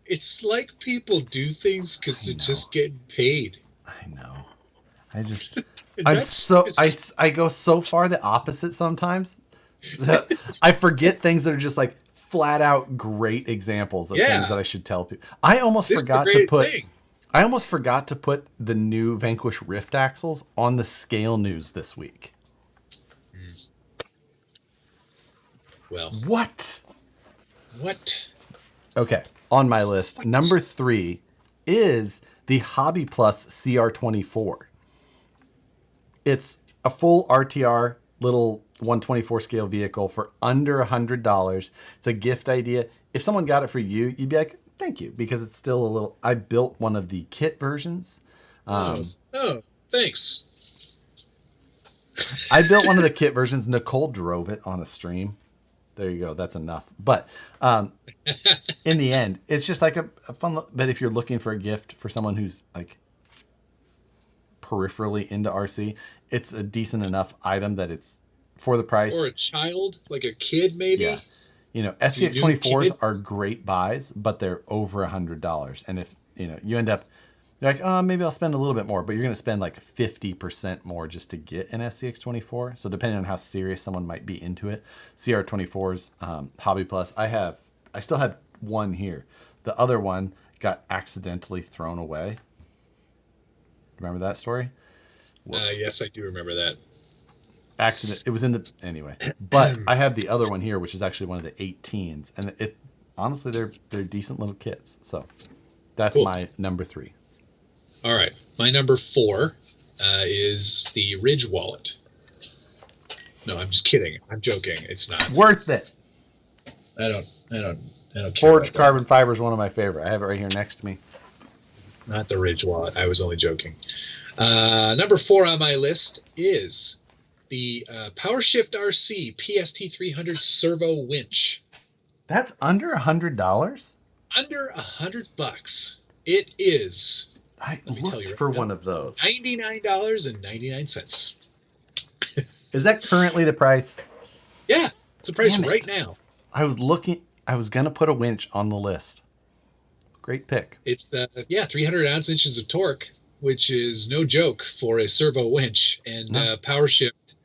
it's like people do things because they're just getting paid. I know. I go so far the opposite sometimes that I forget things that are just like flat out great examples of things that I should tell people. I almost forgot to put the new Vanquish Rift axles on the scale news this week. Well, what? Okay, on my list, number 3 is the Hobby Plus CR24. It's a full RTR little 124 scale vehicle for under $100. It's a gift idea. If someone got it for you, you'd be like, thank you, because it's still a little. I built one of the kit versions. Thanks. I built one of the kit versions. Nicole drove it on a stream. There you go. That's enough. But in the end, it's just like a fun. But if you're looking for a gift for someone who's like peripherally into RC, it's a decent enough item that it's for the price. Or a child, like a kid, maybe. Yeah. SCX24s are great buys, but they're over $100. And if you end up, you're like, oh, maybe I'll spend a little bit more, but you're going to spend like 50% more just to get an SCX24. So depending on how serious someone might be into it, CR24s, Hobby Plus, I still have one here. The other one got accidentally thrown away. Remember that story? Yes, I do remember that. Accident. It was in the anyway. But I have the other one here, which is actually one of the 18s, and it honestly they're decent little kits. So that's my number 3. All right, my number 4 is the Ridge wallet. No, I'm just kidding. I'm joking. It's not worth it. I don't care. Forged carbon fiber is one of my favorite. I have it right here next to me. It's not the Ridge wallet. I was only joking. Number 4 on my list is the PowerShift RC PST300 servo winch. That's under $100? Under $100. It is. I looked for one of those. $99.99. Is that currently the price? Yeah, it's the price right now. I was going to put a winch on the list. Great pick. It's 300 ounce-inches of torque, which is no joke for a servo winch. And PowerShift,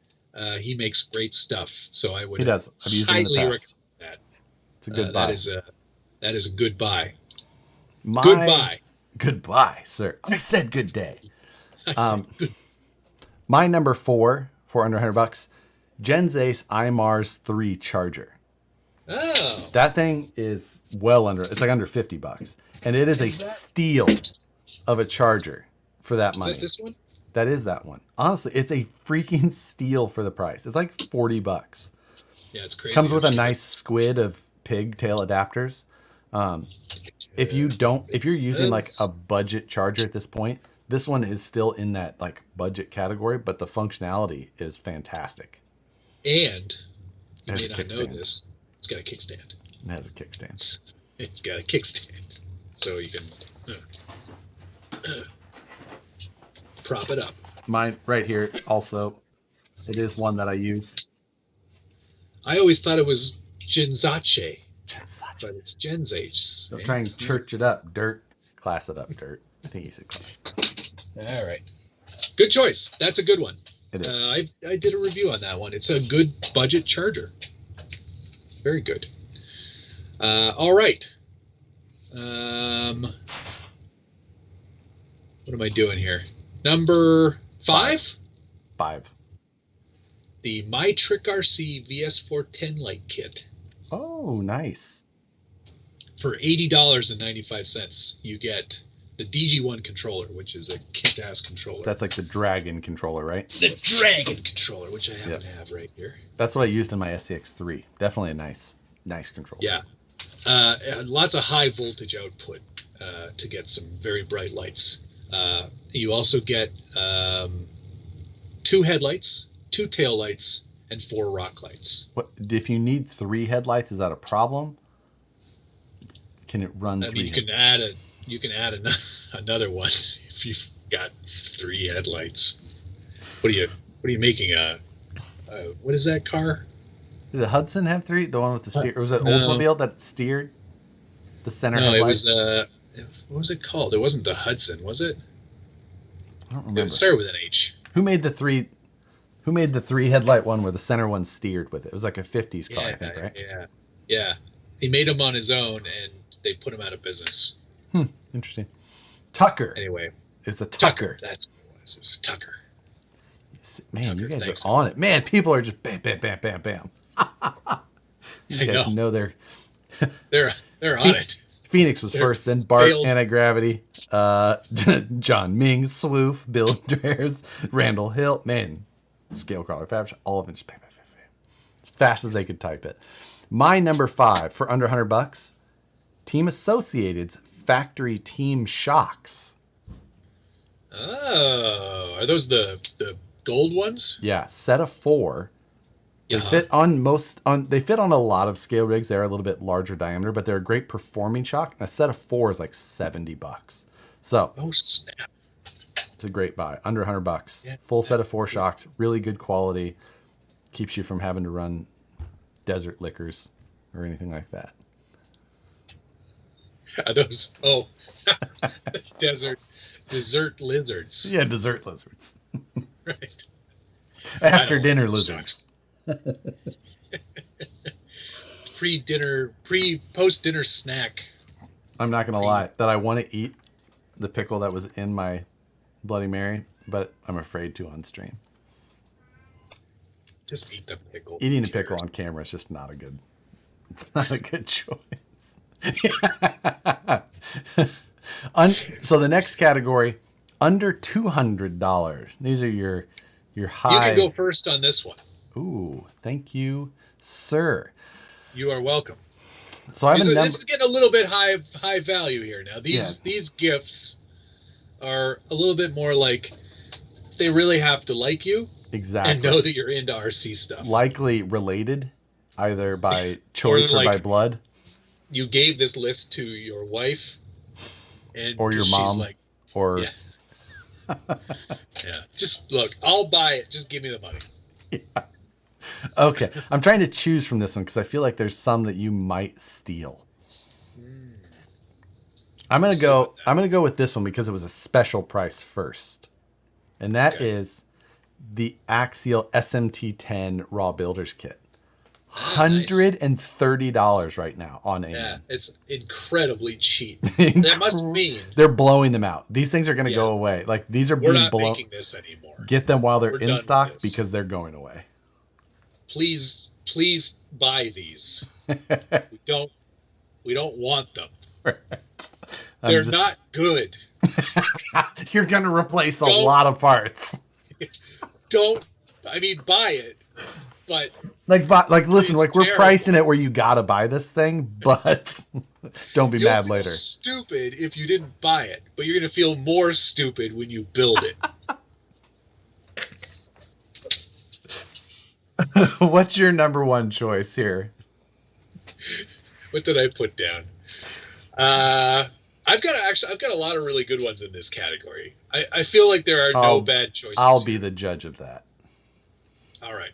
he makes great stuff. So I would I've used highly recommend that. It's a good buy. That is a good buy. Goodbye, sir. I said good day. My number 4 for under $100, Gens Ace iMars 3 charger. Oh. That thing is it's like under $50. And it is a steal of a charger for that money. Is that this one? That is that one. Honestly, it's a freaking steal for the price. It's like $40. Yeah, it's crazy. Comes with a nice squid of pigtail adapters. If you're using like a budget charger at this point, this one is still in that like budget category, but the functionality is fantastic. And you may not know this, it's got a kickstand. It has a kickstand. It's got a kickstand, so you can prop it up. Mine right here also, it is one that I use. I always thought it was Genzace. But it's Gens Ace. Don't try and church it up, Dirt. Class it up, Dirt. I think he said class. All right. Good choice. That's a good one. It is. I did a review on that one. It's a good budget charger. Very good. All right. What am I doing here? Number 5? 5. The My Trick RC VS410 light kit. Oh, nice. For $80.95, you get the DG1 controller, which is a kick-ass controller. That's like the Dragon controller, right? The Dragon controller, which I happen to have right here. That's what I used in my SCX3. Definitely a nice controller. Yeah. Lots of high voltage output to get some very bright lights. You also get 2 headlights, 2 tail lights, and 4 rock lights. What if you need 3 headlights? Is that a problem? Can it run? I mean, you can add another one if you've got 3 headlights. What are you making? What is that car? Did the Hudson have 3? The one with the steer? Or was it Oldsmobile that steered the center headlight? No, it was. What was it called? It wasn't the Hudson, was it? I don't remember. It started with an H. Who made the 3 headlight one where the center one steered with it? It was like a 50s car, I think, right? Yeah. He made them on his own, and they put him out of business. Interesting. Tucker. Anyway. It's a Tucker. That's what it was. It was Tucker. Man, Tucker, you guys are on it. Man, people are just bam, bam, bam, bam, bam. You guys know they're on it. Phoenix was first, then Bart, Anti-Gravity, John Ming, Swoof, Bill Dreers, Randall Hill. Man, Scale Crawler, Fab, all of them just bam, bam, bam, bam. As fast as they could type it. My number 5 for under $100, Team Associated's Factory Team Shocks. Oh, are those the gold ones? Yeah, set of 4. They fit on a lot of scale rigs. They're a little bit larger diameter, but they're a great performing shock. A set of 4 is like $70. So, oh snap! It's a great buy, under $100. Yeah, full set of 4 shocks, really good quality. Keeps you from having to run desert liquors or anything like that. Are those dessert lizards? Yeah, dessert lizards. Right. After dinner lizards. Post-dinner snack. I'm not gonna lie that I want to eat the pickle that was in my Bloody Mary, but I'm afraid to on stream. Just eat the pickle. Eating a pickle on camera is just not a good. It's not a good choice. So the next category, under $200. These are your high. You can go first on this one. Ooh, thank you, sir. You are welcome. So I have a number. This is getting a little bit high value here now. These gifts are a little bit more like they really have to like you. Exactly. And know that you're into RC stuff. Likely related, either by choice or by blood. You gave this list to your wife, or your mom, like, or yeah. Just look, I'll buy it. Just give me the money. Yeah. Okay, I'm trying to choose from this one because I feel like there's some that you might steal. I'm gonna go with this one because it was a special price first, and that is the Axial SMT10 Raw Builders Kit. $130 right now on Amazon. Yeah, it's incredibly cheap. That must mean they're blowing them out. These things are going to go away. Like these are being blown. We're not making this anymore. Get them while they're in stock because they're going away. Please buy these. we don't want them. Right. They're not good. You're going to replace a lot of parts. Buy it. But listen, we're pricing it where you gotta buy this thing, but don't be mad later. Stupid if you didn't buy it, but you're gonna feel more stupid when you build it. What's your number 1 choice here? What did I put down? I've got a lot of really good ones in this category. I feel like there are no bad choices. I'll be the judge of that. All right.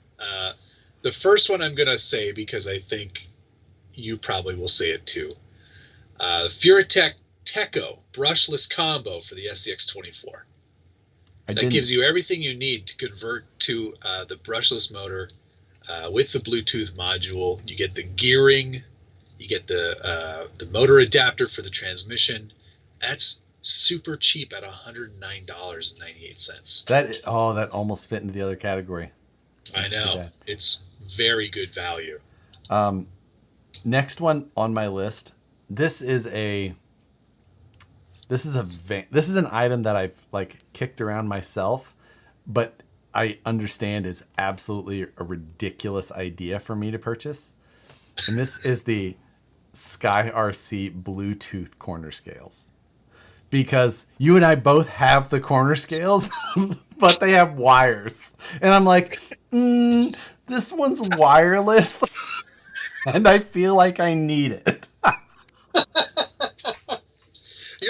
The first one I'm going to say because I think you probably will say it too. The Furatech Teco brushless combo for the SCX24. That gives you everything you need to convert to the brushless motor with the Bluetooth module. You get the gearing. You get the motor adapter for the transmission. That's super cheap at $109.98. That almost fit into the other category. That's I know. It's very good value. Next one on my list. This is a This is an item that I've like kicked around myself, but I understand is absolutely a ridiculous idea for me to purchase. And this is the Sky RC Bluetooth corner scales. Because you and I both have the corner scales, but they have wires. And I'm like, this one's wireless, and I feel like I need it.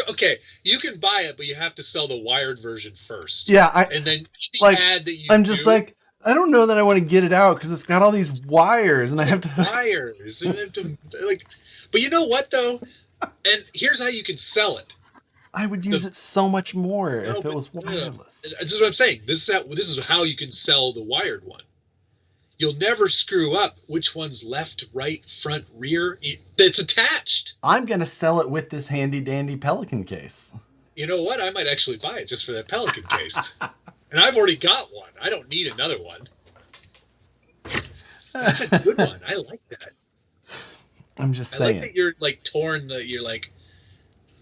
Okay, you can buy it, but you have to sell the wired version first. Yeah, and then the like, ad that you I'm just like, I don't know that I want to get it out because it's got all these wires, and I have to wires. And have to, like, but you know what though? And here's how you can sell it. I would use it so much more if it was wireless. This is what I'm saying. This is how you can sell the wired one. You'll never screw up which one's left, right, front, rear. It's attached. I'm going to sell it with this handy dandy Pelican case. You know what? I might actually buy it just for that Pelican case. And I've already got one. I don't need another one. That's a good one. I like that. I'm just saying. I like that you're like torn, that you're like,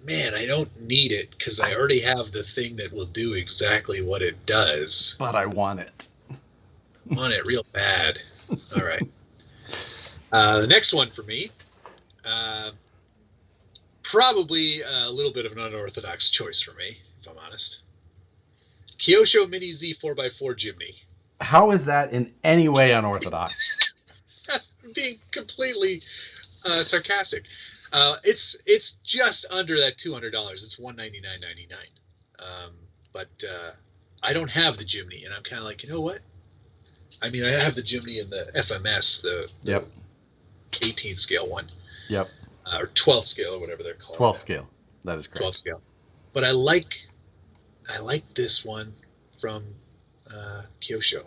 man, I don't need it because I already have the thing that will do exactly what it does. But I want it. Want it real bad. All right. The next one for me, probably a little bit of an unorthodox choice for me, if I'm honest. Kyosho Mini Z 4x4 Jimny. How is that in any way unorthodox? Being completely sarcastic. It's just under that $200. It's $199.99. But I don't have the Jimny, and I'm kind of like, you know what? I mean, I have the Jimny in the FMS, the 18 scale one. Yep. Or 12 scale, or whatever they're called. 12 scale. That is correct. 12 scale. But I like this one from Kyosho.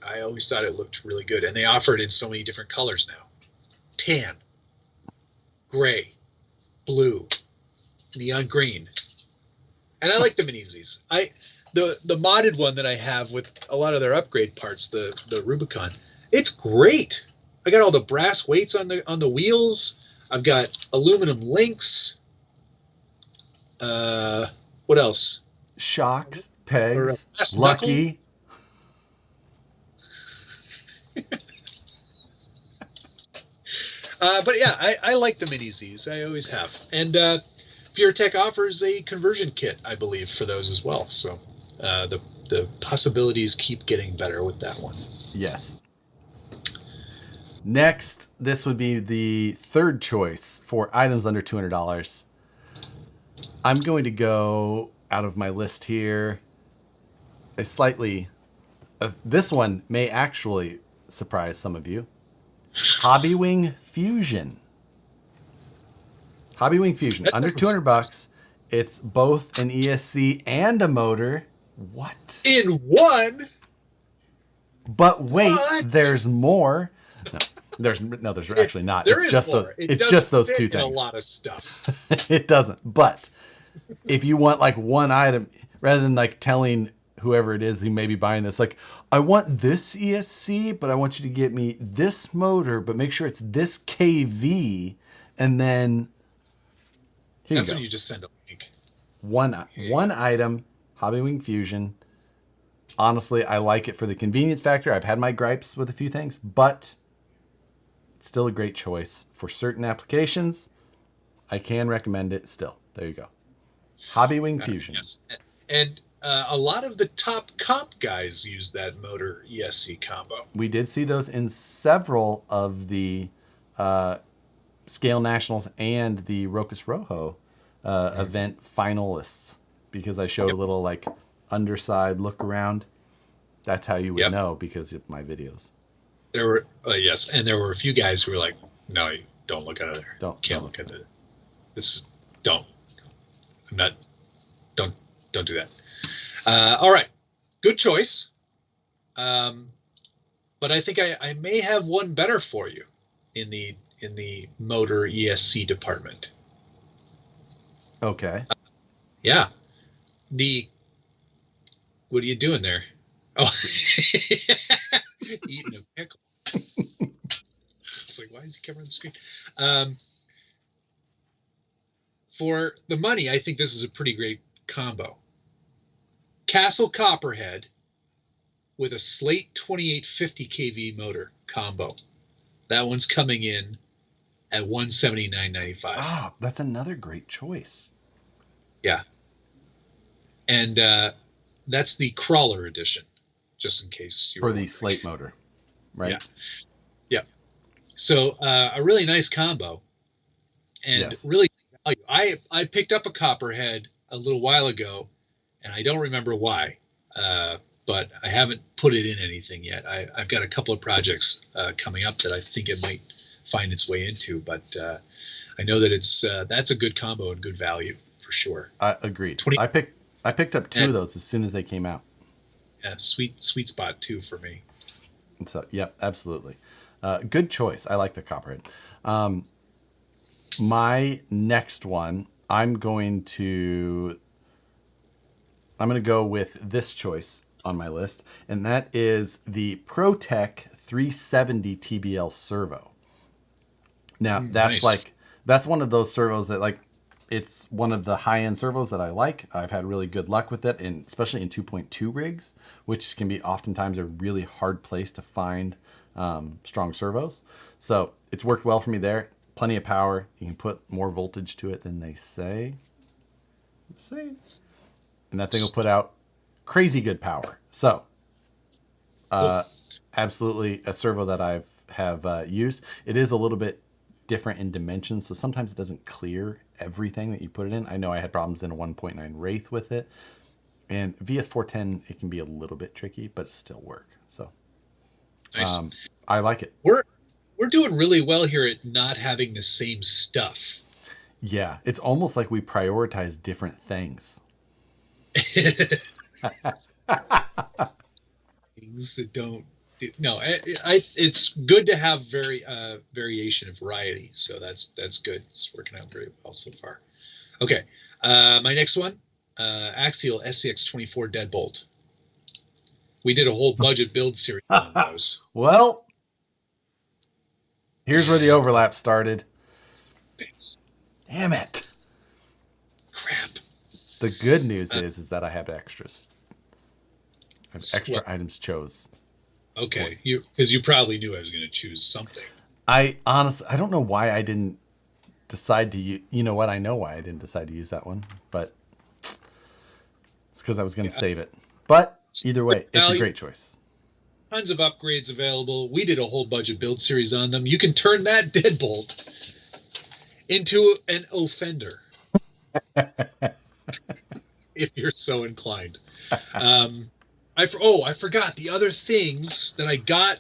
I always thought it looked really good, and they offer it in so many different colors now: tan, gray, blue, neon green. And I like the Mini Zs. The modded one that I have with a lot of their upgrade parts, the Rubicon, it's great. I got all the brass weights on the wheels. I've got aluminum links. What else? Shocks, pegs, Lucky. But yeah, I like the Mini Zs. I always have. And VRTech offers a conversion kit, I believe, for those as well. So the possibilities keep getting better with that one. Yes. Next, this would be the third choice for items under $200. I'm going to go out of my list here a slightly... this one may actually surprise some of you. Hobbywing Fusion. Hobbywing Fusion. Under $200. It's both an ESC and a motor. What? In one? But wait, there's more. No, there's actually not. It's just those two things. A lot of stuff. It doesn't. But if you want like one item, rather than like telling whoever it is who may be buying this, like, I want this ESC, but I want you to get me this motor, but make sure it's this KV, and then that's when you just send a link. One item, Hobbywing Fusion. Honestly, I like it for the convenience factor. I've had my gripes with a few things, but it's still a great choice for certain applications. I can recommend it still. There you go. Hobbywing Fusion. Yes. And a lot of the top comp guys use that motor ESC combo. We did see those in several of the Scale Nationals and the Rocus Rojo event finalists, because I showed a little like underside look around. That's how you would know, because of my videos. There were and there were a few guys who were like, "No, don't look under there. Can't look under this. Don't. I'm not. Don't do that." All right, good choice. But I think I may have one better for you in the motor ESC department. Okay. Yeah. What are you doing there? Oh, eating a pickle. It's like, why is he covering the screen? for the money, I think this is a pretty great combo. Castle Copperhead with a Slate 2850 kV motor combo. That one's coming in at $179.95. Ah, that's another great choice. Yeah. And that's the crawler edition, just in case you're for the Slate motor, right? Yeah. So a really nice combo, and really, I picked up a Copperhead a little while ago, and I don't remember why, but I haven't put it in anything yet. I've got a couple of projects coming up that I think it might find its way into, but I know that that's a good combo and good value for sure. Agreed. I picked up two of those as soon as they came out. Yeah, sweet spot too for me. So, yep, absolutely. Good choice. I like the Copperhead. My next one, I'm going to go with this choice on my list, and that is the ProTech 370 TBL servo. Now, that's one of those servos that it's one of the high-end servos that I like. I've had really good luck with it, and especially in 2.2 rigs, which can be oftentimes a really hard place to find strong servos. So it's worked well for me there. Plenty of power. You can put more voltage to it than they say. And that thing will put out crazy good power. So absolutely a servo that I have used. It is a little bit different in dimensions, so sometimes it doesn't clear everything that you put it in. I know I had problems in a 1.9 Wraith with it, and VS410 it can be a little bit tricky, but it still work. So nice. I like it. We're doing really well here at not having the same stuff. Yeah, it's almost like we prioritize different things. Things that don't. No, it's good to have variation and variety. So that's good. It's working out very well so far. Okay, my next one, Axial SCX24 Deadbolt. We did a whole budget build series on those. Well, here's where the overlap started. Damn it! Crap. The good news is that I have extras. I have extra items chose. Okay, because you probably knew I was going to choose something. I don't know why I didn't decide to use. You know what? I know why I didn't decide to use that one, but it's because I was going to save it. But either way, it's a great choice. Tons of upgrades available. We did a whole budget build series on them. You can turn that deadbolt into an offender if you're so inclined. I forgot the other things that I got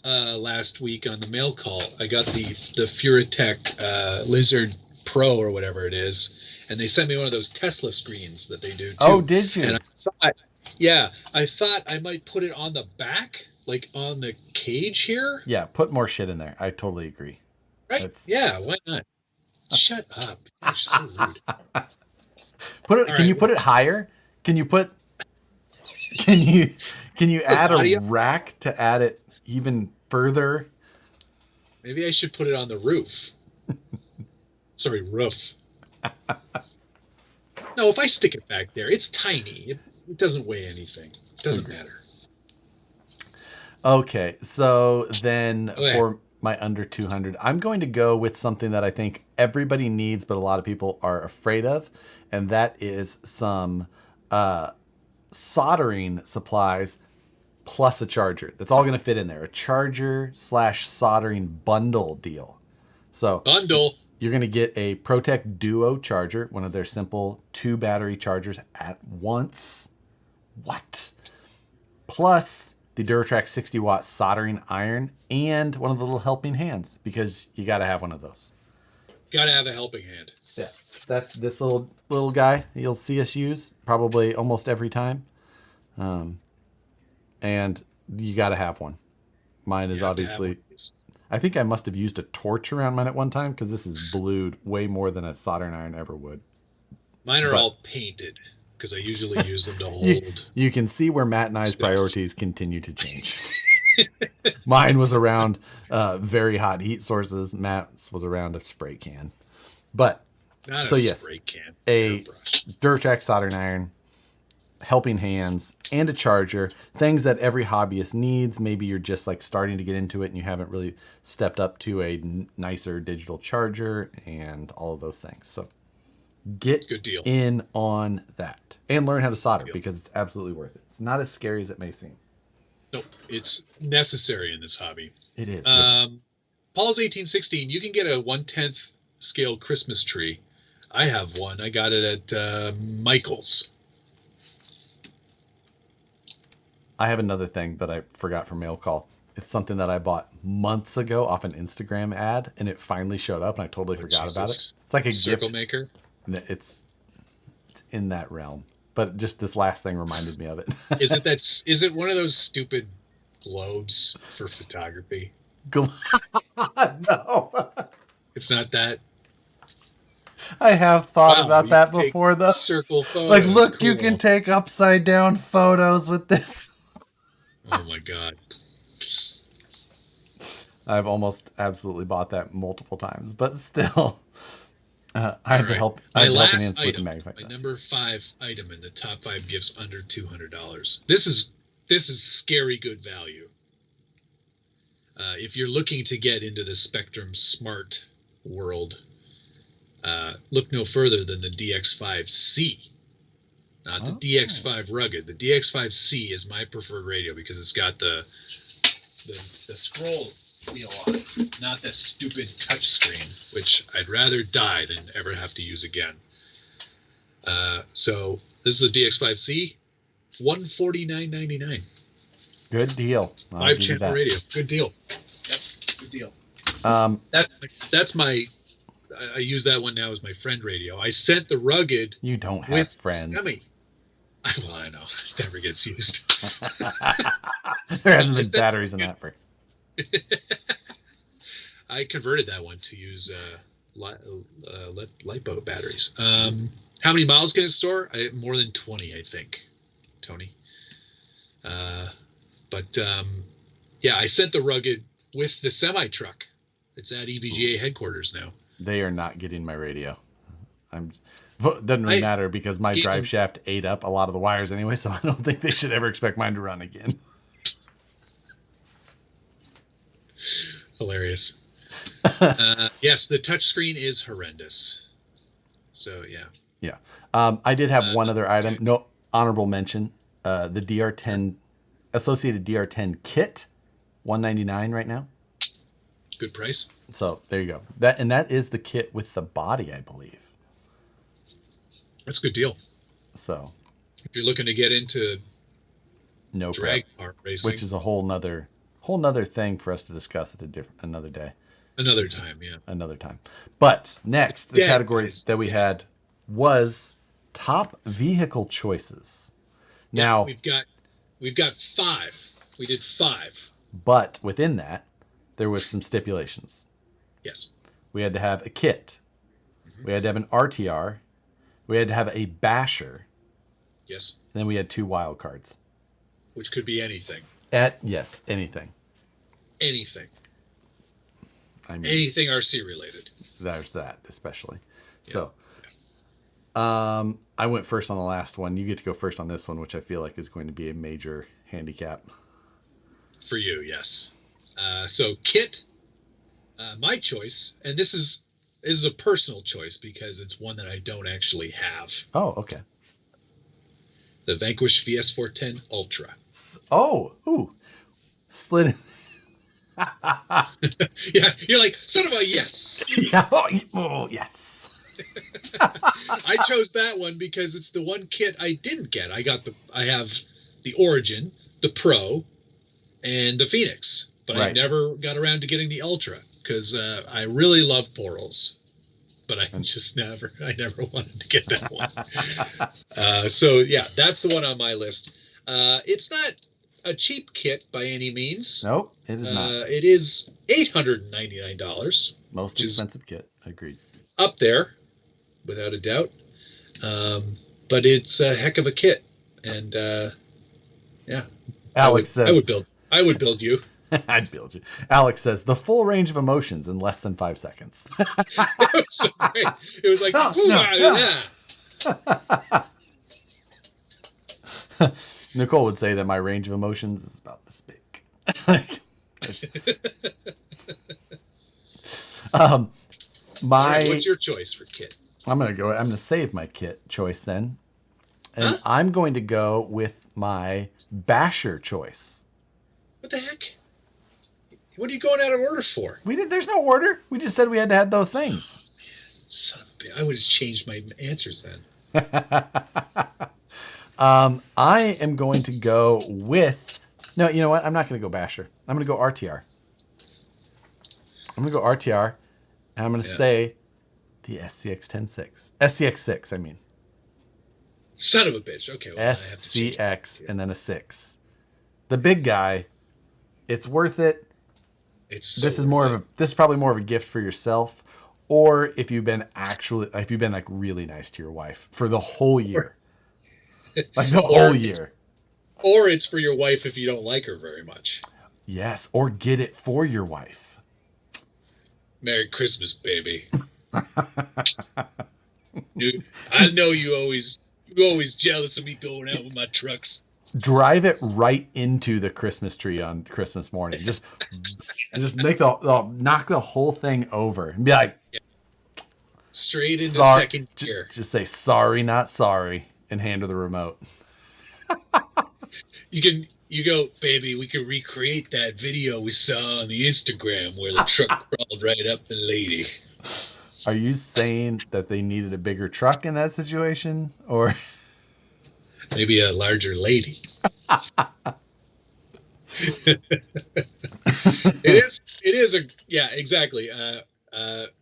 last week on the mail call. I got the Furatech Lizard Pro or whatever it is, and they sent me one of those Tesla screens that they do too. Oh, did you? And I thought I might put it on the back, like on the cage here. Yeah, put more shit in there. I totally agree. Right? Yeah, why not? Shut up. You're so rude. Can you put it higher? Can you add a rack to add it even further? Maybe I should put it on the roof. Sorry, roof. No, if I stick it back there, it's tiny. It doesn't weigh anything. It doesn't matter. Okay, so then for my under 200, I'm going to go with something that I think everybody needs, but a lot of people are afraid of, and that is some soldering supplies plus a charger. That's all going to fit in there. A charger / soldering bundle deal. So you're going to get a ProTech Duo charger, one of their simple 2 battery chargers at once. What? Plus the Duratrack 60 watt soldering iron and one of the little helping hands, because you got to have one of those. Got to have a helping hand. Yeah, that's this little guy you'll see us use probably almost every time. And you got to have one. Mine is obviously, I think I must have used a torch around mine at one time, because this is blued way more than a soldering iron ever would. Mine are all painted, because I usually use them to hold. You can see where Matt and I's priorities continue to change. Mine was around very hot heat sources. Matt's was around a spray can. But Not so a spray can. A dirt track soldering iron, helping hands, and a charger. Things that every hobbyist needs. Maybe you're just like starting to get into it and you haven't really stepped up to a nicer digital charger and all of those things. So get in on that and learn how to solder because it's absolutely worth it. It's not as scary as it may seem. No, it's necessary in this hobby. It is. Paul's 1816. You can get a 1/10 scale Christmas tree. I have one. I got it at Michael's. I have another thing that I forgot for mail call. It's something that I bought months ago off an Instagram ad, and it finally showed up, and I totally forgot about it. It's like a circle gift maker. It's in that realm, but just this last thing reminded me of it. Is it one of those stupid globes for photography? No, it's not that. I have thought about that before, though. Circle photos. Like, look, cool. You can take upside down photos with this. Oh my god! I've almost absolutely bought that multiple times, but still. I had to help. My last item, my number 5 item in the top 5 gifts under $200. This is scary good value. If you're looking to get into the Spectrum Smart world, look no further than the DX5C, not the DX5 Rugged. The DX5C is my preferred radio because it's got the scroll wheel on it, not the stupid touch screen, which I'd rather die than ever have to use again. So this is a DX5C, $149.99. Good deal. 5-channel radio. Good deal. Yep, good deal. That's my. I use that one now as my friend radio. I sent the Rugged. You don't have friends. Semi. Well, I know. It never gets used. There hasn't been batteries in that for. I converted that one to use LiPo batteries. How many miles can it store? More than 20, I think, Tony. Yeah, I sent the Rugged with the semi truck. It's at EVGA headquarters now. They are not getting my radio. Doesn't really matter because my drive shaft ate up a lot of the wires anyway, so I don't think they should ever expect mine to run again. Hilarious. Yes, the touchscreen is horrendous. So yeah. Yeah. I did have one other item. No honorable mention. The DR10 associated DR10 kit, $199 right now. Good price. So there you go. That is the kit with the body, I believe. That's a good deal. So if you're looking to get into drag part racing, which is a whole nother thing for us to discuss at another day. Another time, yeah. Another time. But next, the category that we had was top vehicle choices. Now we've got 5. We did 5. But within that, there was some stipulations. Yes. We had to have a kit. Mm-hmm. We had to have an RTR. We had to have a basher. Yes. And then we had 2 wild cards. Which could be anything. Yes, anything. Anything. I mean, anything RC related. There's that, especially. Yeah. So, I went first on the last one. You get to go first on this one, which I feel like is going to be a major handicap. For you, yes. So kit, my choice, and this is a personal choice because it's one that I don't actually have. Oh, okay. The Vanquish VS410 Ultra. Slid in. Yeah, you're like, son of a yes. Yeah. Oh, yes. I chose that one because it's the one kit I didn't get. I have the Origin, the Pro, and the Phoenix, but I never got around to getting the Ultra because I really love Porals, but I never wanted to get that one. So yeah, that's the one on my list. It's not a cheap kit by any means. Nope, it is not. It is $899. Most expensive kit. Agreed. Up there, without a doubt. But it's a heck of a kit, and yeah. Alex says I would build you. I'd build you. Alex says the full range of emotions in less than 5 seconds. It was so great. It was like, Nicole would say that my range of emotions is about this big. What's your choice for kit? I'm gonna save my kit choice then, and I'm going to go with my basher choice. What the heck? What are you going out of order for? There's no order. We just said we had to have those things. Oh, man. Son of a bitch. I would have changed my answers then. I am going to go with... No, you know what? I'm not going to go basher. I'm going to go RTR. I'm going to go RTR, and I'm going to say the SCX-106. SCX-6, I mean. Son of a bitch. Okay. Well, SCX and then a 6. The big guy, it's worth it. This is probably more of a gift for yourself, or if you've been like really nice to your wife for the whole year. Like the whole year. Or it's for your wife if you don't like her very much. Yes, or get it for your wife. Merry Christmas, baby. Dude, I know you're always jealous of me going out with my trucks. Drive it right into the Christmas tree on Christmas morning. Just make knock the whole thing over and be like, straight into second gear. Just say sorry, not sorry, and hand her the remote. You go, baby. We can recreate that video we saw on the Instagram where the truck crawled right up the lady. Are you saying that they needed a bigger truck in that situation, or maybe a larger lady? It is exactly.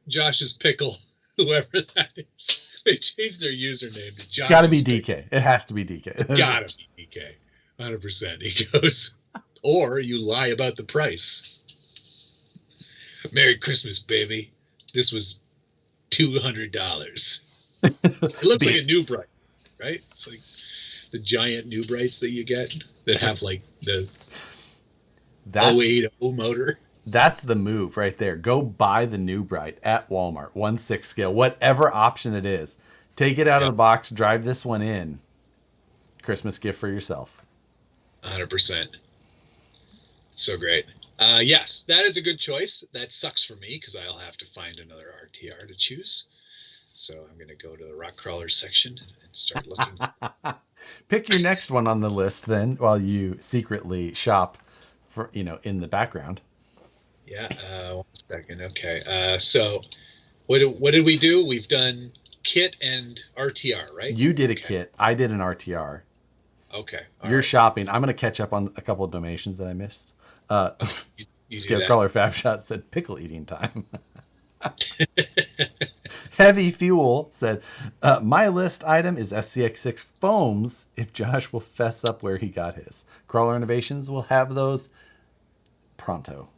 Josh's Pickle, whoever that is. They changed their username to Josh's. It's got to be DK. It has to be DK. It's got to be DK. 100%. He goes, or you lie about the price. Merry Christmas, baby. This was $200. It looks like a New Bright, right? It's like the giant New Brights that you get that have like the 080 motor. That's the move right there. Go buy the New Bright at Walmart, 1/6 scale, whatever option it is. Take it out of the box, drive this one in. Christmas gift for yourself. 100%. So great. Yes, that is a good choice. That sucks for me because I'll have to find another RTR to choose. So I'm going to go to the rock crawler section and start looking. Pick your next one on the list then while you secretly shop for, in the background. Yeah. 1 second. Okay. So what did we do? We've done kit and RTR, right? You did a kit. I did an RTR. Okay. You're shopping. I'm going to catch up on a couple of donations that I missed. Scarecrawler Fab Shot said pickle eating time. Heavy Fuel said, my list item is SCX6 foams if Josh will fess up where he got his. Crawler Innovations will have those pronto.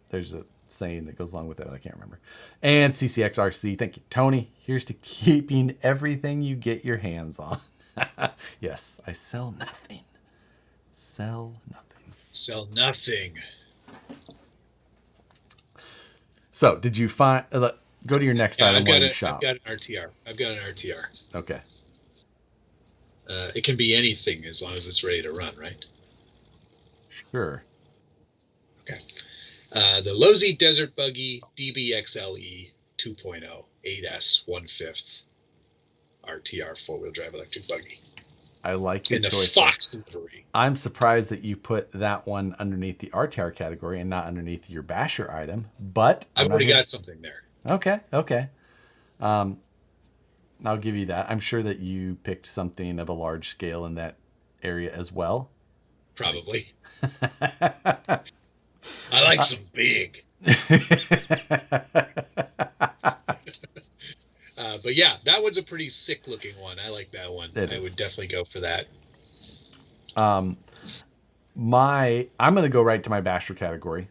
There's a saying that goes along with it, but I can't remember. And CCXRC, thank you, Tony. Here's to keeping everything you get your hands on. Yes, I sell nothing. Sell nothing. So, did you find... go to your next item while you shop. I've got an RTR. Okay. It can be anything as long as it's ready to run, right? Sure. Okay. The Lozi Desert Buggy DBXLE 2.0 8S 1/5 RTR 4-wheel drive electric buggy. I like your choice. In the Fox livery. I'm surprised that you put that one underneath the RTR category and not underneath your basher item, but I've already got something there. Okay. I'll give you that. I'm sure that you picked something of a large scale in that area as well. Probably. I like some big. But yeah, that one's a pretty sick looking one. I like that one. I would definitely go for that. I'm going to go right to my basher category.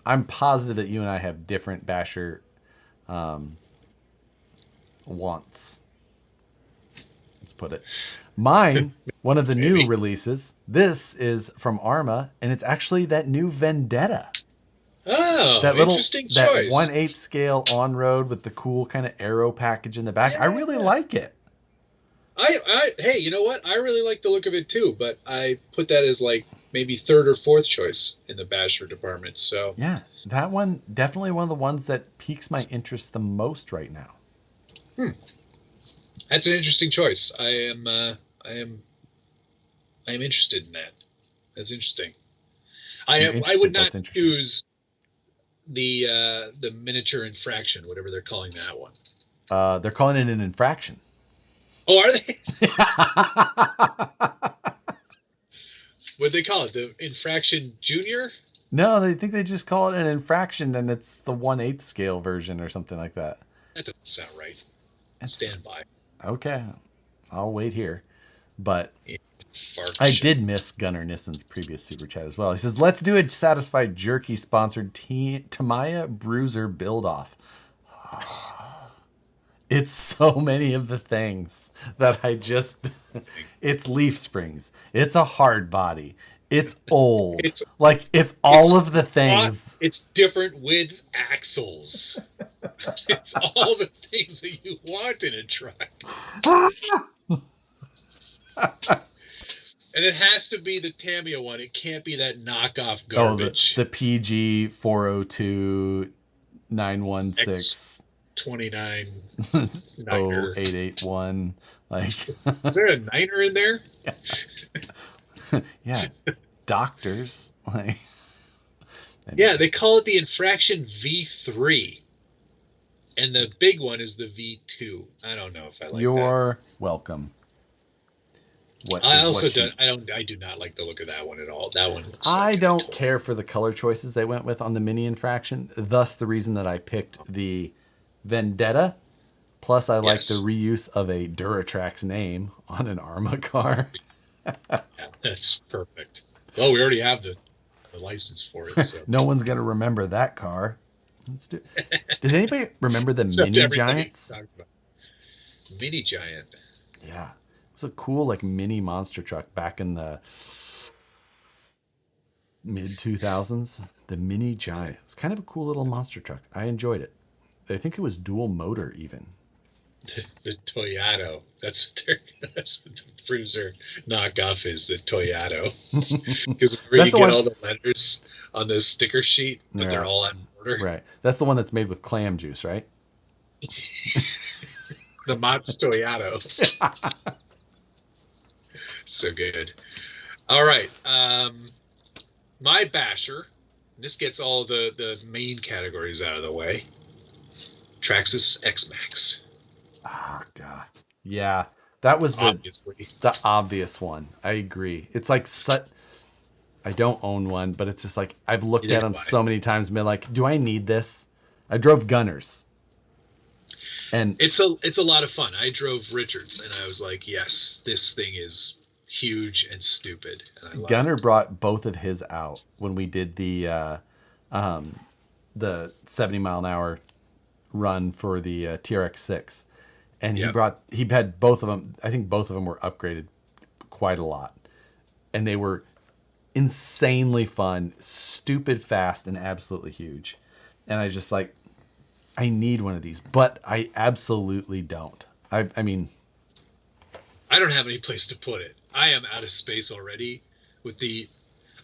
I'm positive that you and I have different basher wants. Let's put it. Mine, one of the new releases. This is from Arma, and it's actually that new Vendetta. Oh, that interesting choice. That 1/8 scale on-road with the cool kind of aero package in the back. Yeah. I really like it. Hey, you know what? I really like the look of it too, but I put that as like maybe third or fourth choice in the basher department. So yeah, that one definitely one of the ones that piques my interest the most right now. That's an interesting choice. I am interested in that. That's interesting. I would not choose the miniature infraction, whatever they're calling that one. They're calling it an infraction. Oh, are they? What'd they call it? The infraction junior? No, they think they just call it an infraction, and it's the 1/8 scale version or something like that. That doesn't sound right. Stand by. Okay, I'll wait here. But I did miss Gunnar Nissen's previous super chat as well. He says, "Let's do a Satisfied Jerky sponsored Tamiya Bruiser build off." It's so many of the things that I just... It's leaf springs. It's a hard body. It's old. It's all of the things. It's different with axles. It's all the things that you want in a truck. And it has to be the Tamiya one. It can't be that knockoff garbage. Oh, the PG 402 916 29 0881. Like, is there a niner in there? Yeah. Doctors. Like, yeah, they call it the infraction V3. And the big one is the V2. I don't know if I like You're welcome. I do not like the look of that one at all. That one looks I don't care for the color choices they went with on the mini infraction. Thus the reason that I picked the Vendetta. Plus I like the reuse of a Duratrax name on an Arma car. Yeah, that's perfect. Well, we already have the license for it. So. No one's gonna remember that car. Let's do it. Does anybody remember the Mini Giants? Mini Giant. Yeah. It was a cool like mini monster truck back in the mid 2000s. The Mini Giant. It's kind of a cool little monster truck. I enjoyed it. I think it was dual motor even. The Toyota. That's the Bruiser knockoff is the Toyota. Because where you get all the letters on the sticker sheet, but they're all on border. Right. That's the one that's made with clam juice, right? The Mott's Toyota. So good. All right. My basher. This gets all the main categories out of the way. Traxxas X-Max. Oh, God. Yeah. That was the obvious one. I agree. It's like I don't own one, but it's just like I've looked at them so many times and been like, do I need this? I drove Gunners. And it's a lot of fun. I drove Richards and I was like, yes, this thing is huge and stupid. And Gunner brought both of his out when we did the 70 mile an hour run for the TRX-6. And he had both of them. I think both of them were upgraded quite a lot. And they were insanely fun, stupid fast, and absolutely huge. And I just like, I need one of these, but I absolutely don't. I mean, I don't have any place to put it. I am out of space already with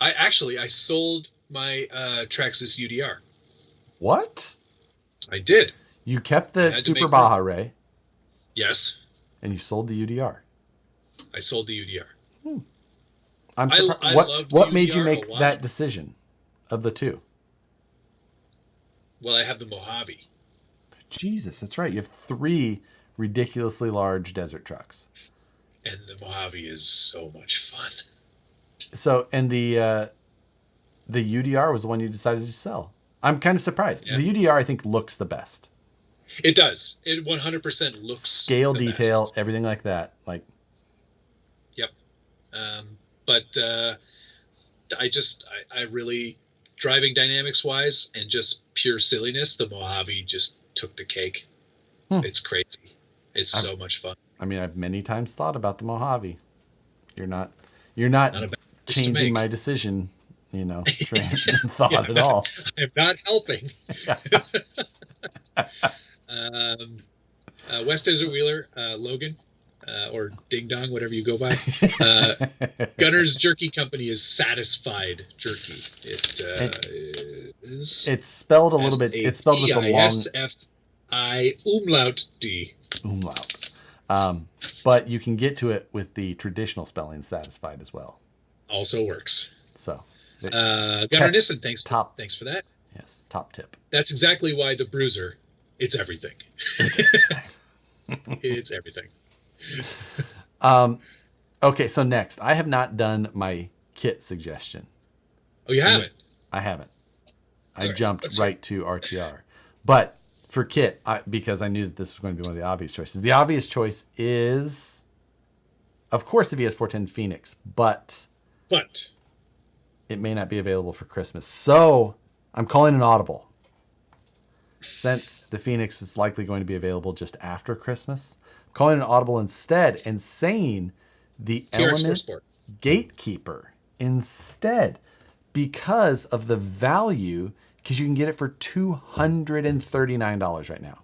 I sold my Traxxas UDR. What? I did. You kept the Super Baja Ray. Yes. And you sold the UDR. I sold the UDR. I'm surprised. What made you make that decision of the two? Well, I have the Mojave. Jesus, that's right. You have 3 ridiculously large desert trucks. And the Mojave is so much fun. So, and the UDR was the one you decided to sell. I'm kind of surprised. Yeah. The UDR, I think, looks the best. It does. It 100% looks scale, detail, best. Everything like that. Like, yep. But I really, driving dynamics wise and just pure silliness, the Mojave just took the cake. It's crazy. It's so much fun. I mean, I've many times thought about the Mojave. You're not changing my decision, train of thought at all. I'm not helping. West Desert Wheeler, Logan, or Ding Dong, whatever you go by. Gunner's Jerky Company is Satisfied Jerky. It's spelled a little bit. It's spelled with the long S-F-I umlaut D. Umlaut. But you can get to it with the traditional spelling, Satisfied, as well. Also works. So, Gunner Nissen, thanks for that. Yes, top tip. That's exactly why the Bruiser. It's everything. It's everything. Okay, so next, I have not done my kit suggestion. Oh, you haven't? I haven't. I jumped right to RTR. But for kit, because I knew that this was going to be one of the obvious choices. The obvious choice is, of course, the VS410 Phoenix, but it may not be available for Christmas. So I'm calling an audible. Since the Phoenix is likely going to be available just after Christmas, I'm calling an audible instead and saying the Element Gatekeeper instead because of the value, because you can get it for $239 right now.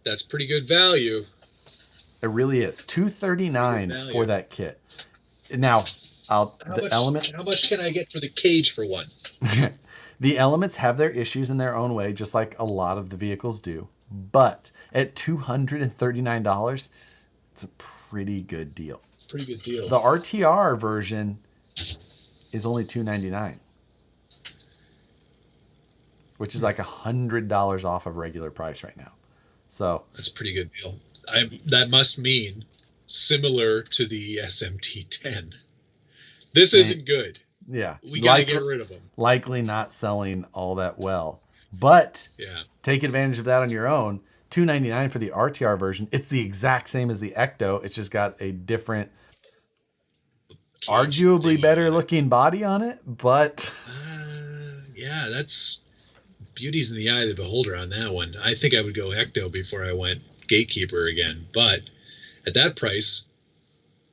That's pretty good value. It really is. $239 for that kit. Now, how much can I get for the cage for one? The Elements have their issues in their own way, just like a lot of the vehicles do. But at $239, it's a pretty good deal. Pretty good deal. The RTR version is only $299, which is like $100 off of regular price right now. So that's a pretty good deal. That must mean similar to the SMT10. This isn't good. Yeah. We got to get rid of them. Likely not selling all that well. But take advantage of that on your own. $299 for the RTR version. It's the exact same as the Ecto. It's just got a different, arguably better looking body on it. But yeah, that's beauty's in the eye of the beholder on that one. I think I would go Ecto before I went Gatekeeper again. But at that price,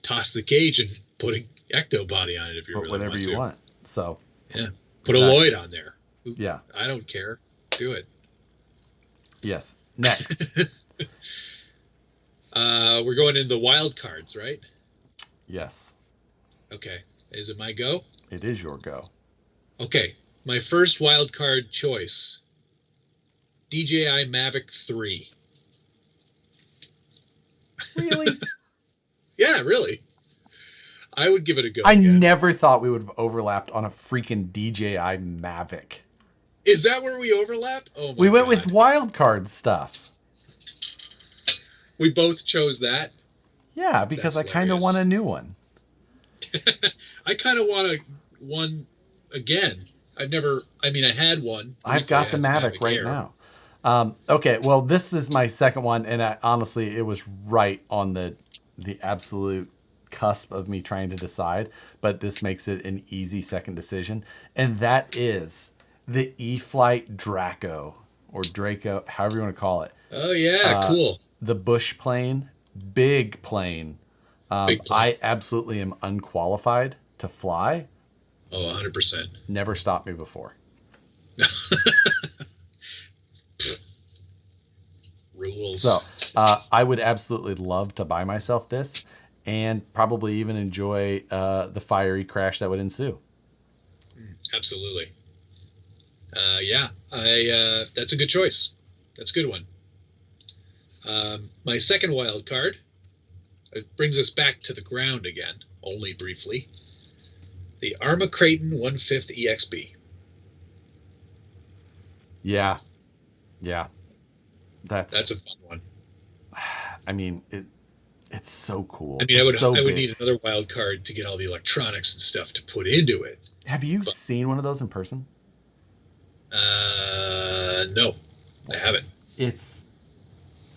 toss the cage and put a Ecto body on it if you really whatever you want. So yeah, put a Lloyd on there. Yeah, I don't care. Do it. Yes. Next, we're going into the wild cards, right? Yes. Okay. Is it my go? It is your go. Okay. My first wild card choice: DJI Mavic 3. Really? Yeah, really. I would give it a go. I never thought we would have overlapped on a freaking DJI Mavic. Is that where we overlap? Oh my God. We went with wildcard stuff. We both chose that? Yeah, because I kind of want a new one. I kind of want one again. I had one. I've got the Mavic right now. Okay, well, this is my second one, and honestly, it was right on the absolute cusp of me trying to decide, but this makes it an easy second decision, and that is the E-Flite Draco, or Draco, however you want to call it. Oh yeah, cool. The bush plane, big plane. I absolutely am unqualified to fly. Oh, 100%. Never stopped me before. Rules. So I would absolutely love to buy myself this, and probably even enjoy the fiery crash that would ensue. Absolutely. Yeah, that's a good choice. That's a good one. My second wild card, it brings us back to the ground again, only briefly. The Arma Creighton 1/5 EXB. Yeah. That's a fun one. I mean, it's so cool. I mean, I would need another wild card to get all the electronics and stuff to put into it. Have you seen one of those in person? No, I haven't. It's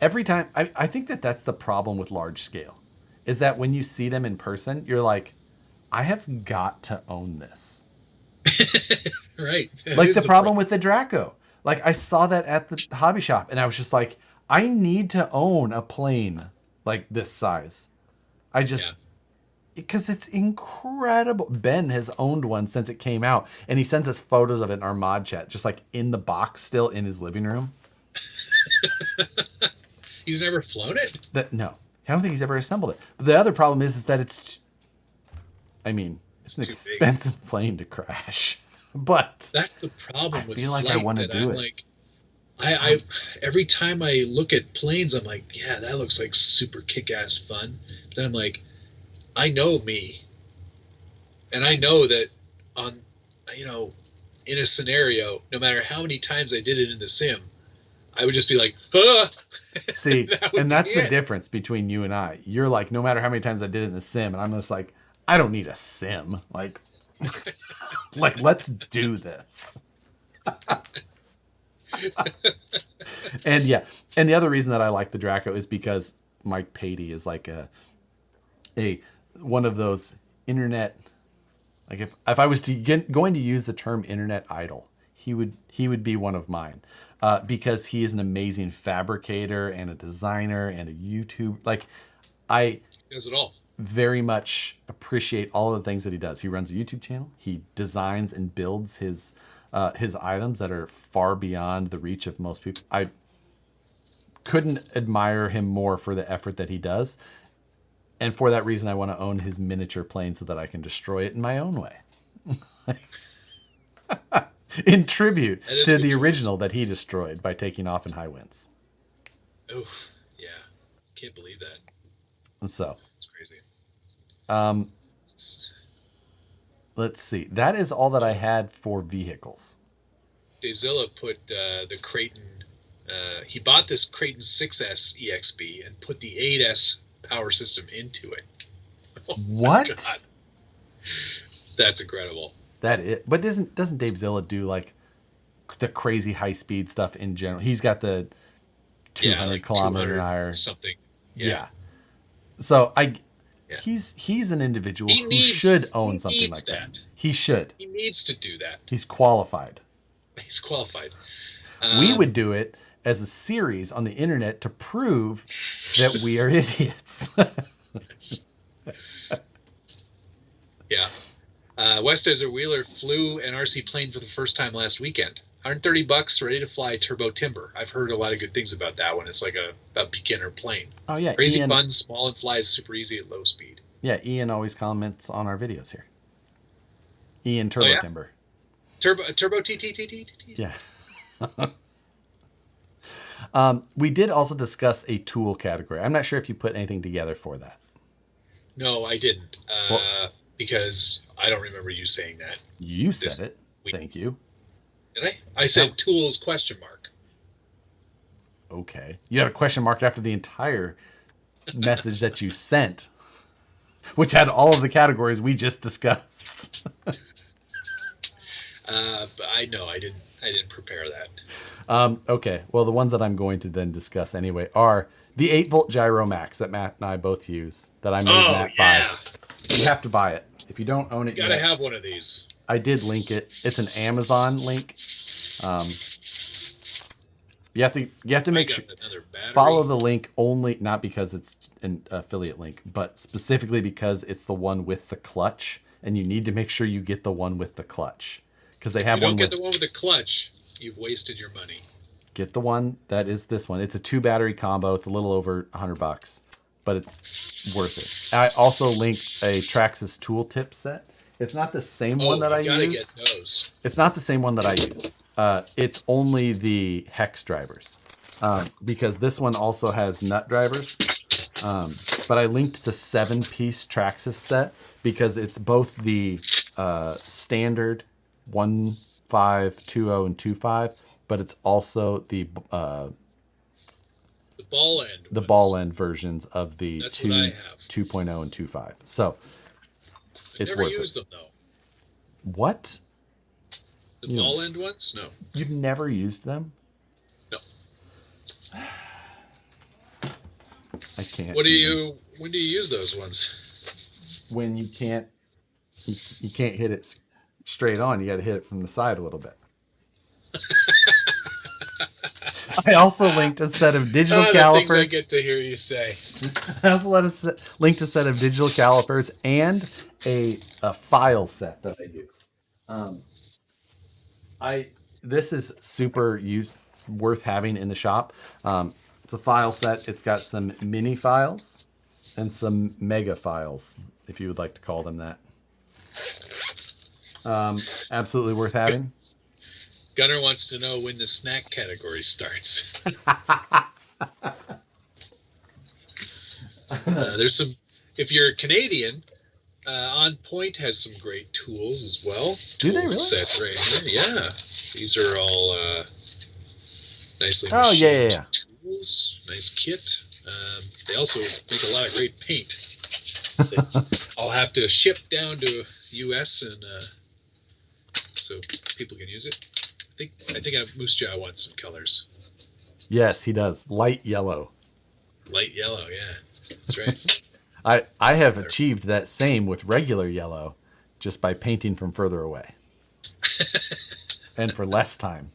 every time. I think that's the problem with large scale, is that when you see them in person, you're like, I have got to own this. Right. Like the problem with the Draco. Like I saw that at the hobby shop, and I was just like, I need to own a plane like this size. Because it's incredible. Ben has owned one since it came out, and he sends us photos of it in our mod chat, just like in the box still in his living room. He's never flown it? No. I don't think he's ever assembled it. But the other problem is that it's an expensive plane to crash. But that's the problem with I feel like I want to do it. Like, I every time I look at planes, I'm like, yeah, that looks like super kick-ass fun. But then I'm like, I know me, and I know that in a scenario, no matter how many times I did it in the sim, I would just be like, ah! See, and that's the difference between you and I. You're like, no matter how many times I did it in the sim, and I'm just like, I don't need a sim. Like, let's do this. And the other reason that I like the Draco is because Mike Patey is like a one of those internet, like if I was going to use the term internet idol, he would be one of mine, because he is an amazing fabricator and a designer and a YouTube. Like, he does it all. Very much appreciate all of the things that he does. He runs a YouTube channel. He designs and builds his items that are far beyond the reach of most people. I couldn't admire him more for the effort that he does. And for that reason, I want to own his miniature plane so that I can destroy it in my own way. In tribute to the original that he destroyed by taking off in high winds. Oh, yeah. Can't believe that. So. It's crazy. Let's see. That is all that I had for vehicles. Dave Zilla put the Creighton... he bought this Creighton 6S EXB and put the 8S power system into it. Oh, what? That's incredible. But doesn't Dave Zilla do like the crazy high speed stuff in general? He's got the 200 kilometer an hour something. Yeah. So he's an individual who should own something like that. He should. He needs to do that. He's qualified. We would do it as a series on the internet to prove that we are idiots. Yeah. West Desert Wheeler flew an RC plane for the first time last weekend. $130, ready to fly turbo timber. I've heard a lot of good things about that one. It's like a beginner plane. Oh yeah, crazy fun, small and flies super easy at low speed. Yeah, Ian always comments on our videos here. Ian Turbo Timber. Turbo TTTT. Yeah. We did also discuss a tool category. I'm not sure if you put anything together for that. No, I didn't. Because I don't remember you saying that. You said it. Thank you. Did I? I said tools ? Okay. You had a question mark after the entire message that you sent, which had all of the categories we just discussed. I know I didn't prepare that. Okay. Well, the ones that I'm going to then discuss anyway are the 8-volt Gyro Max that Matt and I both use, that I made Matt buy. You have to buy it. If you don't own it, you gotta have one of these. I did link it. It's an Amazon link. You have to make sure follow the link only, not because it's an affiliate link, but specifically because it's the one with the clutch, and you need to make sure you get the one with the clutch, because they have one. If you don't get the one with the clutch, you've wasted your money. Get the one that is this one. It's a 2-battery combo. It's a little over $100, but it's worth it. I also linked a Traxxas tooltip set. It's not the same one that I use. Get those. It's not the same one that I use. It's only the hex drivers, because this one also has nut drivers. But I linked the 7-piece Traxxas set because it's both the standard 1.5, 2.0, and 2.5, but it's also the ball end versions of the 2.0 and 2.5. So it's worth it. Never used them though. What? The ball end ones? No. You've never used them? No. I can't. When do you use those ones? When you can't hit it straight on. You got to hit it from the side a little bit. I also linked a set of digital calipers. Things I get to hear you say. I also linked a set of digital calipers and a file set that I use. This is super worth having in the shop. It's a file set. It's got some mini files and some mega files, if you would like to call them that. Absolutely worth having. Gunnar wants to know when the snack category starts. There's some. If you're Canadian, On Point has some great tools as well. Do they really? Set right here. Yeah, these are all nicely machined yeah. tools. Nice kit. They also make a lot of great paint. I'll have to ship down to U.S. and so people can use it. I think Moose Jaw wants some colors. Yes, he does. Light yellow. Light yellow, yeah. That's right. I have achieved that same with regular yellow just by painting from further away. And for less time.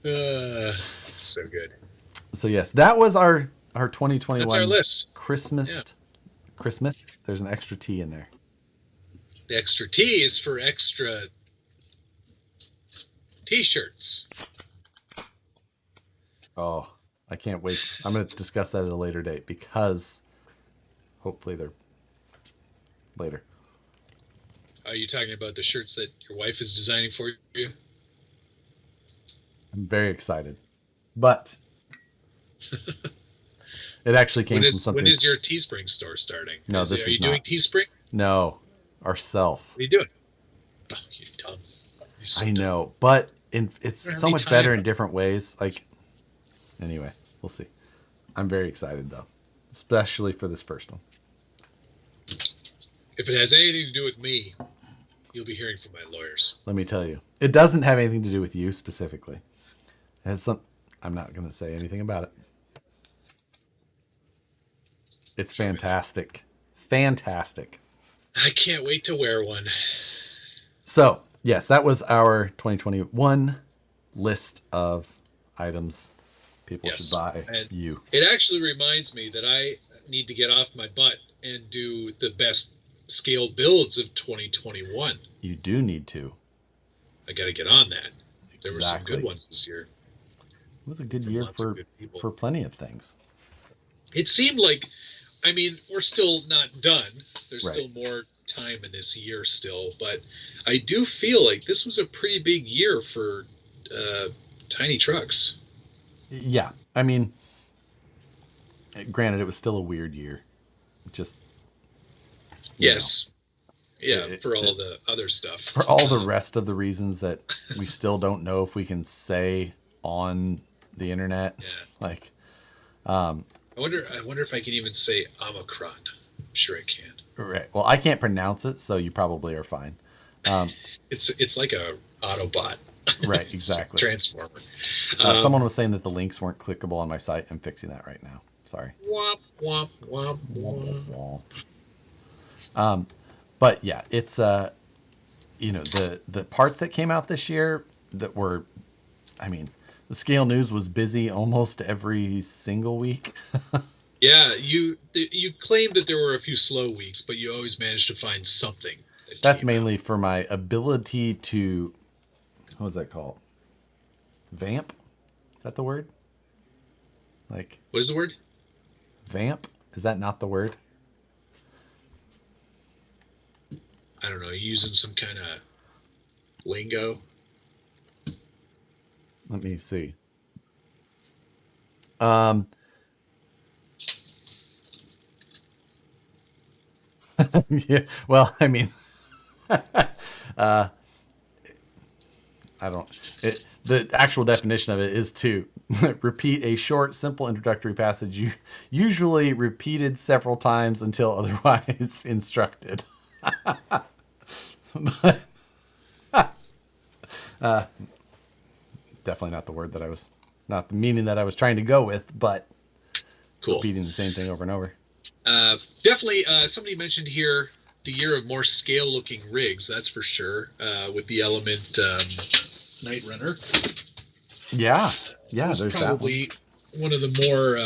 So good. So yes, that was our 2021 That's our list. Christmas. Yeah. Christmas. There's an extra T in there. The extra T is for extra T-shirts. Oh, I can't wait. I'm going to discuss that at a later date because hopefully they're later. Are you talking about the shirts that your wife is designing for you? I'm very excited. But it actually came from something. When is your Teespring store starting? No, Are you doing Teespring? No, ourself. What are you doing? Oh, you dumb. I know, but it's so much better in different ways. Like, anyway, we'll see. I'm very excited though, especially for this first one. If it has anything to do with me, you'll be hearing from my lawyers. Let me tell you, it doesn't have anything to do with you specifically. It has some. I'm not going to say anything about it. It's fantastic. Fantastic. I can't wait to wear one. So, yes, that was our 2021 list of items people should buy. And it actually reminds me that I need to get off my butt and do the best scale builds of 2021. You do need to. I got to get on that. There were some good ones this year. It was a good year for plenty of things. It seemed like, I mean, we're still not done. There's still more time in this year still, but I do feel like this was a pretty big year for tiny trucks. Yeah, I mean, granted, it was still a weird year. Just yes, for all the other stuff, for all the rest of the reasons that we still don't know if we can say on the internet. Yeah. Like, I wonder if I can even say Omicron. I'm sure I can. Right. Well, I can't pronounce it, so you probably are fine. It's like a Autobot. Right. Exactly. Transformer. Someone was saying that the links weren't clickable on my site. I'm fixing that right now. Sorry. Womp womp womp womp. But yeah, it's the parts that came out this year that were, I mean, the Scale News was busy almost every single week. Yeah, you claimed that there were a few slow weeks, but you always managed to find something. That's mainly for my ability to, what was that called? Vamp? Is that the word? Like, what is the word? Vamp? Is that not the word? I don't know. Using some kind of lingo. Let me see. Yeah, well, I mean, I don't. The actual definition of it is to repeat a short, simple introductory passage, usually repeated several times until otherwise instructed. But, definitely not the word that I was, not the meaning that I was trying to go with, but cool. Repeating the same thing over and over. Definitely, somebody mentioned here the year of more scale-looking rigs. That's for sure. With the Element Night Runner, Yeah. It was there's probably one of the more.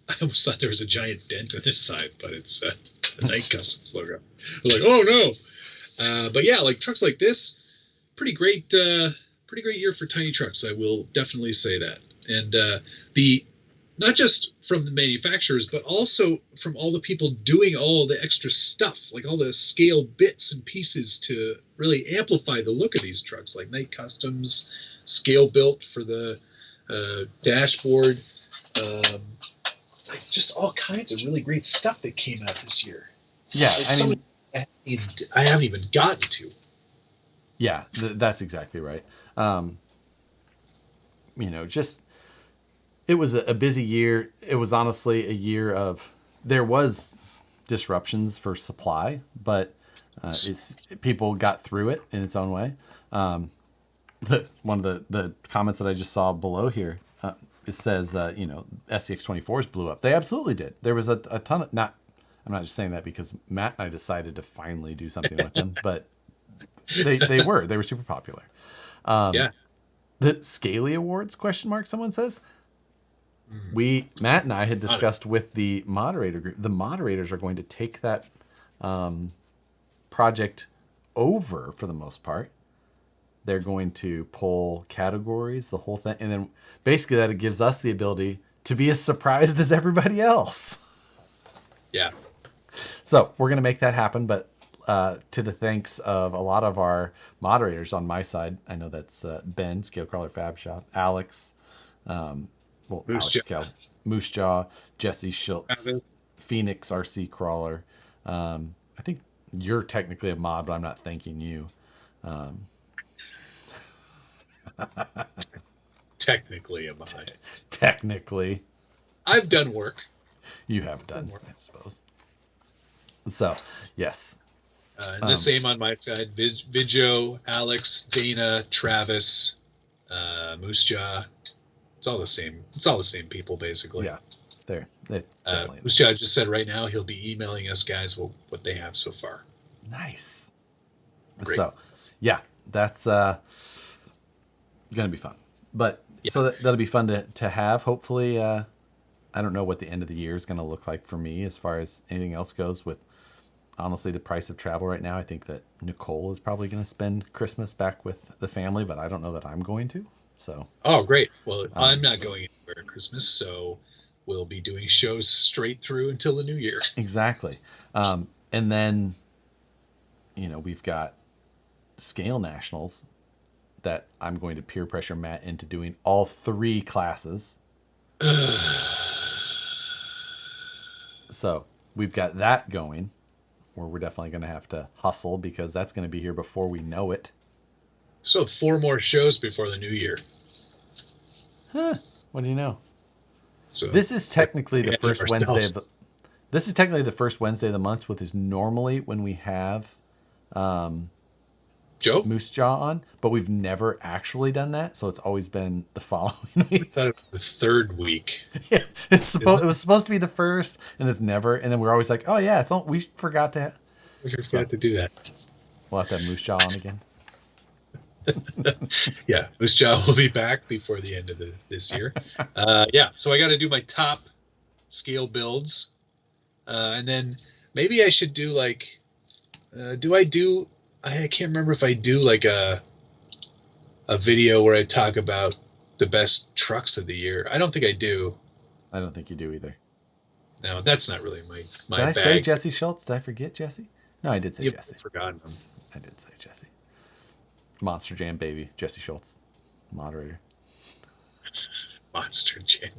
I almost thought there was a giant dent on this side, but it's a Night Customs logo. I was like, oh no! But yeah, like trucks like this, pretty great year for tiny trucks. I will definitely say that. And the not just from the manufacturers, but also from all the people doing all the extra stuff, like all the scale bits and pieces to really amplify the look of these trucks, like Night Customs, scale built for the dashboard, like just all kinds of really great stuff that came out this year. Yeah, like I haven't even gotten to. Yeah, that's exactly right. Just it was a busy year. It was honestly a year of there was disruptions for supply, but people got through it in its own way. One of the comments that I just saw below here, it says SCX-24s blew up. They absolutely did. There was a ton of I'm not just saying that because Matt and I decided to finally do something with them, but they were super popular. The Scaly Awards ? Someone says. Matt and I had discussed with the moderator group. The moderators are going to take that project over for the most part. They're going to pull categories, the whole thing, and then basically that gives us the ability to be as surprised as everybody else. Yeah. So we're going to make that happen, but to the thanks of a lot of our moderators on my side, I know that's Ben, Scale Crawler Fab Shop, Alex, Moose Jaw, Jesse Schultz, Phoenix RC Crawler. I think you're technically a mod, but I'm not thanking you. Technically a mod. Technically. I've done work. You have done work, I suppose. So, yes. And the same on my side. Vidjo, Alex, Dana, Travis, Moose Jaw. It's all the same. It's all the same people, basically. Yeah, there. It's definitely. Moose Jaw just said right now he'll be emailing us guys what they have so far. Nice. Great. So, yeah, that's gonna be fun. But so that'll be fun to have. Hopefully, I don't know what the end of the year is gonna look like for me as far as anything else goes. With honestly the price of travel right now, I think that Nicole is probably gonna spend Christmas back with the family, but I don't know that I'm going to. So. Oh, great. Well, I'm not going anywhere at Christmas, so we'll be doing shows straight through until the new year. Exactly. And then, we've got Scale Nationals that I'm going to peer pressure Matt into doing all 3 classes. So we've got that going where we're definitely going to have to hustle because that's going to be here before we know it. So 4 more shows before the new year. Huh? What do you know? So this is technically the first Wednesday. This is technically the first Wednesday of the month, which is normally when we have Moose Jaw on, but we've never actually done that, so it's always been the following week. I thought it was the 3rd week. Yeah, it was supposed to be the first, and it's never. And then we're always like, oh yeah, we forgot to. We forgot to do that. We'll have to have Moose Jaw on again. Yeah, Moose Jaw will be back before the end of this year. So I got to do my top scale builds, and then maybe I should do like, I can't remember if I do like a video where I talk about the best trucks of the year. I don't think I do. I don't think you do either. No, that's not really my Did I bag. say Jesse Schultz? Did I forget Jesse? No, I did say Jesse. I've forgotten him. I did say Jesse. Monster Jam baby, Jesse Schultz, moderator. Monster Jam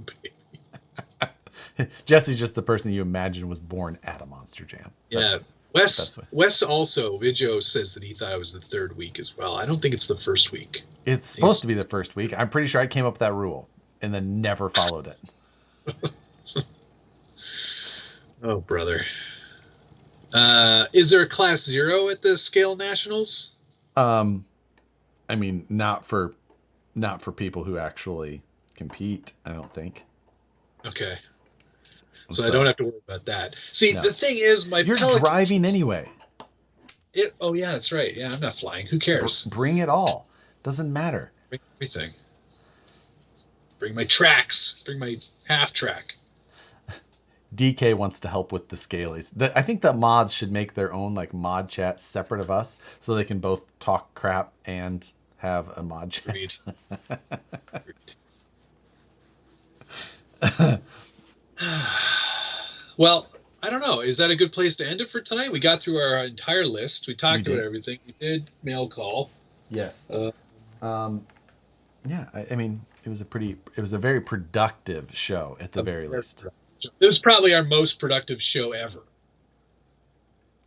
baby. Jesse's just the person you imagine was born at a Monster Jam. Yeah. Wes also, Vidjo says that he thought it was the 3rd week as well. I don't think it's the 1st week. It's supposed to be the 1st week. I'm pretty sure I came up with that rule and then never followed it. Oh, brother. Is there a class 0 at the Scale Nationals? I mean, not for people who actually compete, I don't think. Okay. So I don't have to worry about that. See, The thing is, you're driving anyway. Oh, yeah, that's right. Yeah, I'm not flying. Who cares? Bring it all. Doesn't matter. Bring everything. Bring my tracks. Bring my half track. DK wants to help with the scalies. I think that mods should make their own like mod chat separate of us, so they can both talk crap and have a mod chat. Well, I don't know. Is that a good place to end it for tonight? We got through our entire list. We talked about everything. We did mail call. Yes. Yeah. I mean, it was a very productive show at the very least. It was probably our most productive show ever.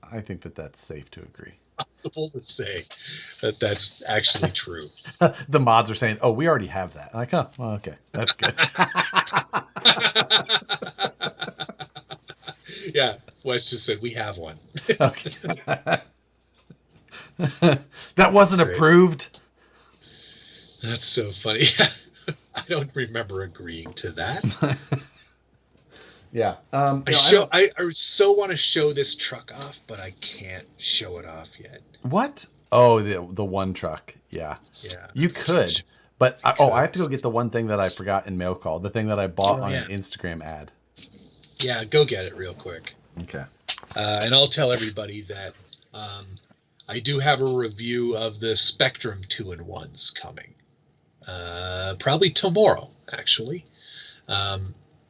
I think that's safe to agree. Possible to say that that's actually true. The mods are saying, "Oh, we already have that." I'm like, oh, well, okay, that's good. Yeah, Wes just said we have one. Okay. That wasn't approved. That's so funny. I don't remember agreeing to that. Yeah. I so want to show this truck off, but I can't show it off yet. What? Oh, the one truck. Yeah. Yeah. You could, but I have to go get the one thing that I forgot in mail call. The thing that I bought on an Instagram ad. Yeah, go get it real quick. Okay. And I'll tell everybody that I do have a review of the Spectrum 2-in-1s coming. Probably tomorrow, actually.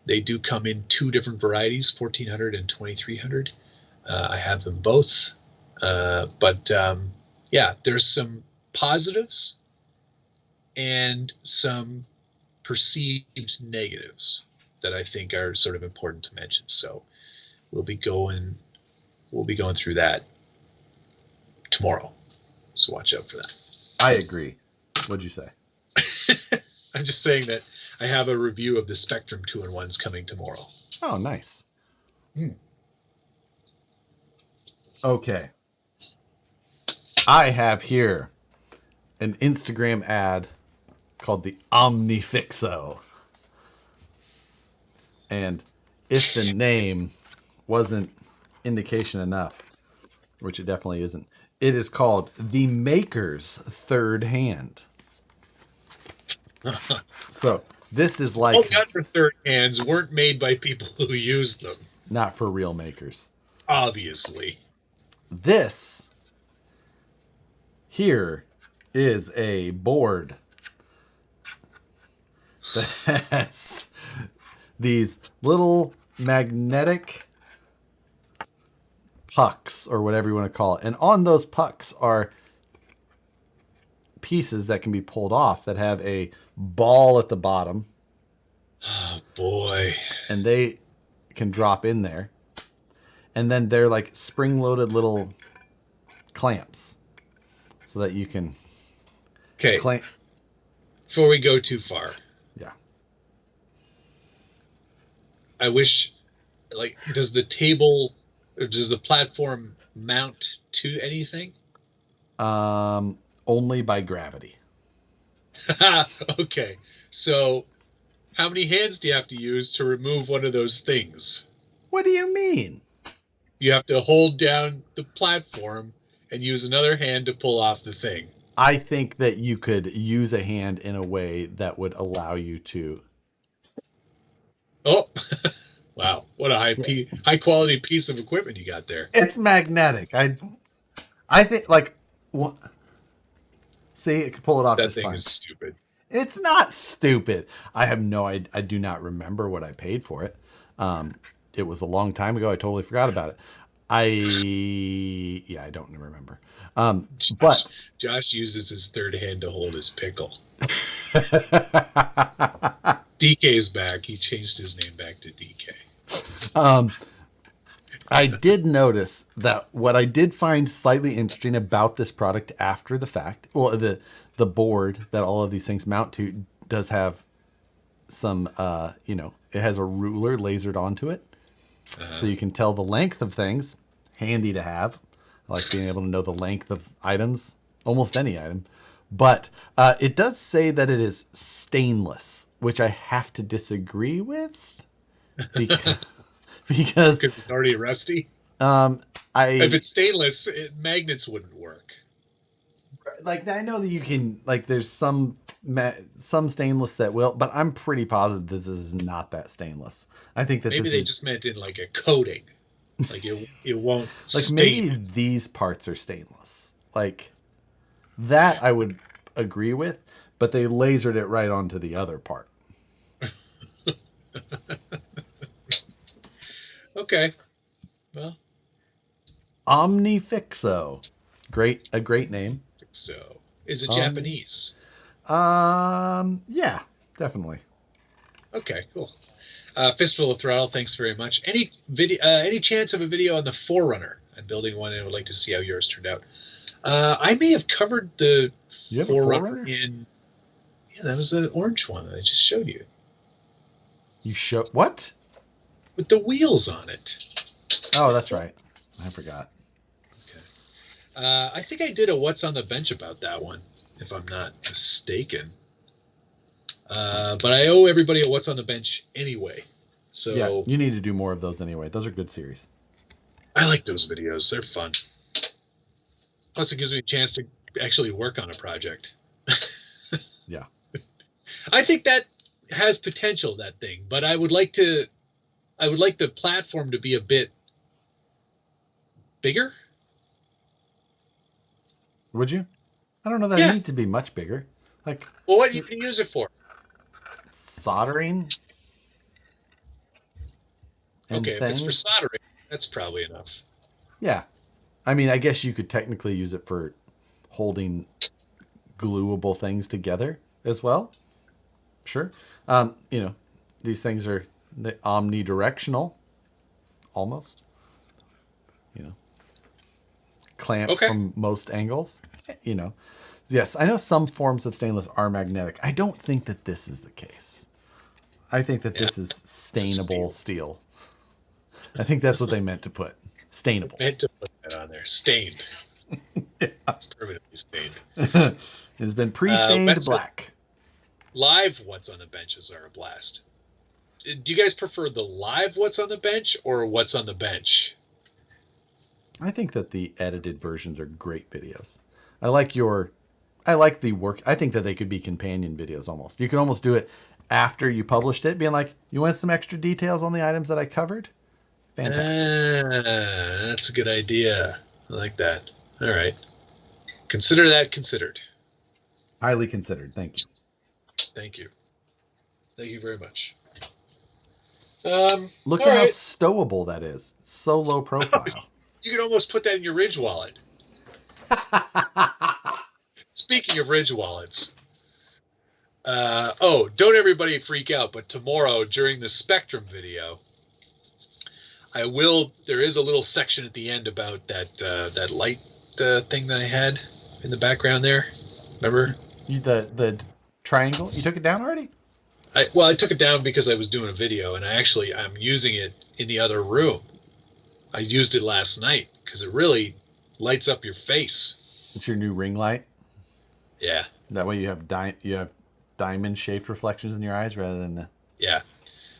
They do come in two different varieties, 1400 and 2300. I have them both. But there's some positives and some perceived negatives that I think are sort of important to mention. So we'll be going through that tomorrow. So watch out for that. I agree. What'd you say? I'm just saying that I have a review of the Spectrum 2-in-1s coming tomorrow. Oh, nice. Okay. I have here an Instagram ad called the Omnifixo. And if the name wasn't indication enough, which it definitely isn't, it is called The Maker's Third Hand. So this is like... All the other third hands weren't made by people who used them. Not for real makers. Obviously. This here is a board that has these little magnetic pucks, or whatever you want to call it. And on those pucks are pieces that can be pulled off that have a ball at the bottom. Oh, boy. And they can drop in there. And then they're like spring-loaded little clamps so that you can... Okay. Before we go too far. Yeah. I wish, does the platform mount to anything? Only by gravity. Okay. So how many hands do you have to use to remove one of those things? What do you mean? You have to hold down the platform and use another hand to pull off the thing. I think that you could use a hand in a way that would allow you to. Oh, wow. What a high quality piece of equipment you got there. It's magnetic. I think see, it could pull it off. That thing is stupid. It's not stupid. I do not remember what I paid for it. It was a long time ago. I totally forgot about it. I don't remember. But Josh uses his third hand to hold his pickle. DK's back. He changed his name back to DK. I did notice that what I did find slightly interesting about this product after the fact, well, the board that all of these things mount to does have some, it has a ruler lasered onto it. So you can tell the length of things. Handy to have. I like being able to know the length of items, almost any item. But it does say that it is stainless, which I have to disagree with. Because it's already rusty? If it's stainless, magnets wouldn't work. I know that you can, there's some some stainless that will, but I'm pretty positive that this is not that stainless. I think that maybe they just meant in like a coating, like it won't. Like maybe these parts are stainless, like that. I would agree with, but they lasered it right onto the other part. Okay, well, Omnifixo, a great name. So, is it Japanese? Yeah, definitely. Okay, cool. Fistful of Throttle, thanks very much. Any chance of a video on the Forerunner? I'm building one and I would like to see how yours turned out. I may have covered the Forerunner in. Yeah, that was the orange one that I just showed you. You showed what? With the wheels on it. Oh, that's right. I forgot. Okay. I think I did a What's on the Bench about that one, if I'm not mistaken. But I owe everybody a What's on the Bench anyway. So yeah, you need to do more of those anyway. Those are good series. I like those videos. They're fun. Plus, it gives me a chance to actually work on a project. Yeah. I think that has potential, that thing, but I would like the platform to be a bit bigger. Would you? I don't know that it needs to be much bigger. Like, well, what you can use it for? Soldering. Okay, if it's for soldering, that's probably enough. Yeah. I mean, I guess you could technically use it for holding gluable things together as well. Sure. These things are omnidirectional, almost. Clamped from most angles. Yes, I know some forms of stainless are magnetic. I don't think that this is the case. I think that this is stainable steel. I think that's what they meant to put. Stainable. Meant to put that on there. Stained. It's permanently stained. It has been pre-stained black. Live What's on the Benches are a blast. Do you guys prefer the live What's on the Bench or What's on the Bench? I think that the edited versions are great videos. I like the work. I think that they could be companion videos almost. You can almost do it after you published it, being like, you want some extra details on the items that I covered? Fantastic. That's a good idea. I like that. All right. Consider that considered. Highly considered. Thank you. Thank you. Thank you very much. Look at how stowable that is. It's so low profile. You can almost put that in your Ridge wallet. Speaking of Ridge wallets. Don't everybody freak out, but tomorrow during the Spectrum video, there is a little section at the end about that light thing that I had in the background there. Remember? The triangle? You took it down already? I took it down because I was doing a video, and I'm using it in the other room. I used it last night because it really lights up your face. It's your new ring light? Yeah. That way you have diamond-shaped reflections in your eyes rather than the... Yeah.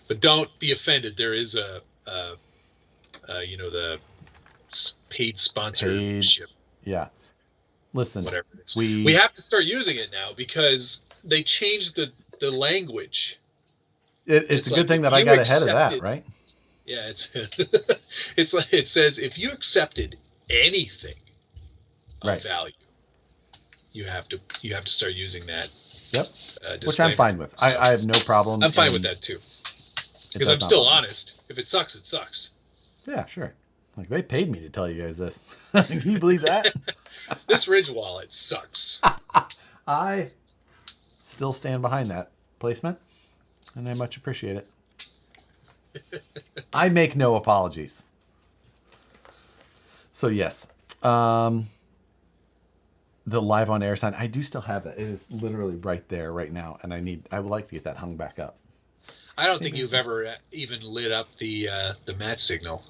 But don't be offended. There is the paid sponsorship. Yeah. Listen. Whatever it is. We have to start using it now because they changed the language. It's a good thing that I got ahead of that, right? Yeah, it's like it says if you accepted anything of value, you have to start using that. Yep. Which I'm fine with. So, I have no problem. I'm fine with that too. Because I'm still honest. If it sucks, it sucks. Yeah, sure. Like they paid me to tell you guys this. Can you believe that? This Ridge wallet sucks. I still stand behind that placement, and I much appreciate it. I make no apologies. So yes, the live on air sign, I do still have that. It is literally right there right now, and I would like to get that hung back up. I don't think you've ever even lit up the match signal.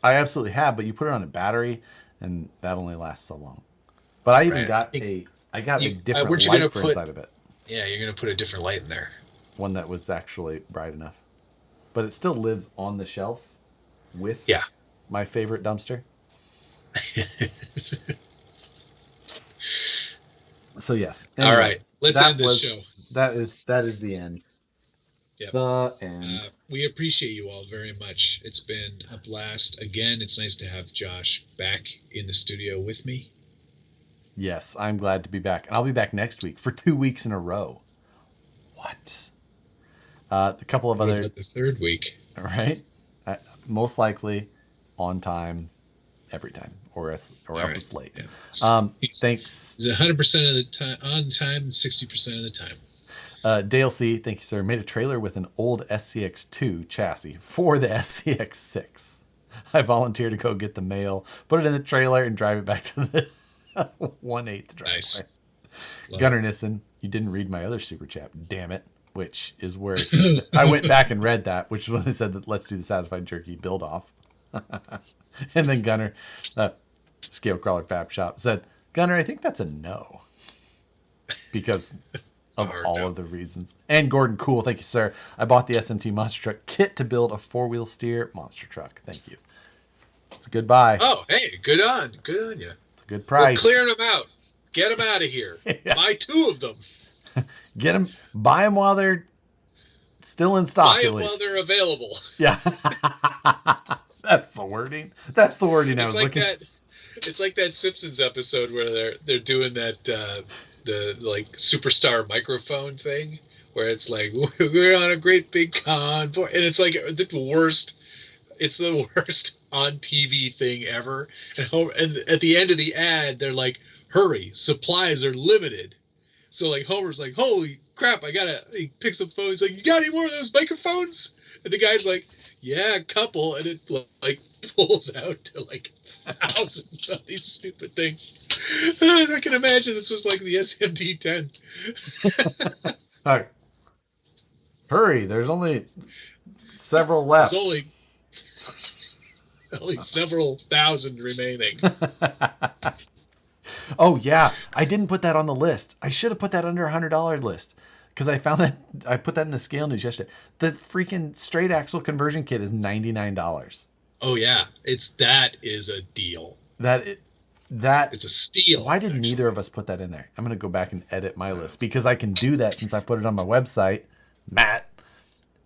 I absolutely have, but you put it on a battery, and that only lasts so long. But I even got a different light for inside of it. Yeah, you're gonna put a different light in there. One that was actually bright enough. But it still lives on the shelf with my favorite dumpster. So yes. Anyway, all right. Let's end this show. That is the end. Yep. The end. We appreciate you all very much. It's been a blast. Again, it's nice to have Josh back in the studio with me. Yes, I'm glad to be back. And I'll be back next week for 2 weeks in a row. What? A couple of other... the third week. Right? Most likely on time, every time. Or else it's late. Yeah. Thanks. It's 100% of the time on time, 60% of the time. Dale C., thank you, sir, made a trailer with an old SCX2 chassis for the SCX6. I volunteered to go get the mail, put it in the trailer, and drive it back to the 1/8 driveway. Nice. Gunnar Nissen, you didn't read my other super chat, damn it, which is where said, I went back and read that, which is when they said that let's do the Satisfied Jerky build off. And then Gunnar, Scale Crawler Fab Shop, said, Gunnar, I think that's a no. Because of all of the reasons. And Gordon Cool, thank you, sir. I bought the SMT Monster Truck kit to build a 4-wheel steer monster truck. Thank you. It's a good buy. Oh, hey, good on you. It's a good price. We're clearing them out. Get them out of here. Yeah. Buy 2 of them. Get them. Buy them while they're still in stock. Buy them while they're available. Yeah. That's the wording. That's the wording I was looking. It's like that Simpsons episode where they're doing that the like superstar microphone thing where it's like we're on a great big convoy, and it's like the worst. It's the worst on TV thing ever. And at the end of the ad, they're like, "Hurry, supplies are limited." So like Homer's like, "Holy crap, he picks up phone. He's like, "You got any more of those microphones?" And the guy's like, "Yeah, a couple." And it like pulls out to like thousands of these stupid things. I can imagine this was like the SMT-10. Right. Hurry, there's only several left. There's only several thousand remaining. Oh, yeah. I didn't put that on the list. I should have put that under $100 list because I found that I put that in the scale news yesterday. The freaking straight axle conversion kit is $99. Oh, yeah. That is a deal. It's a steal. Why did neither of us put that in there? I'm going to go back and edit my list because I can do that since I put it on my website. Matt,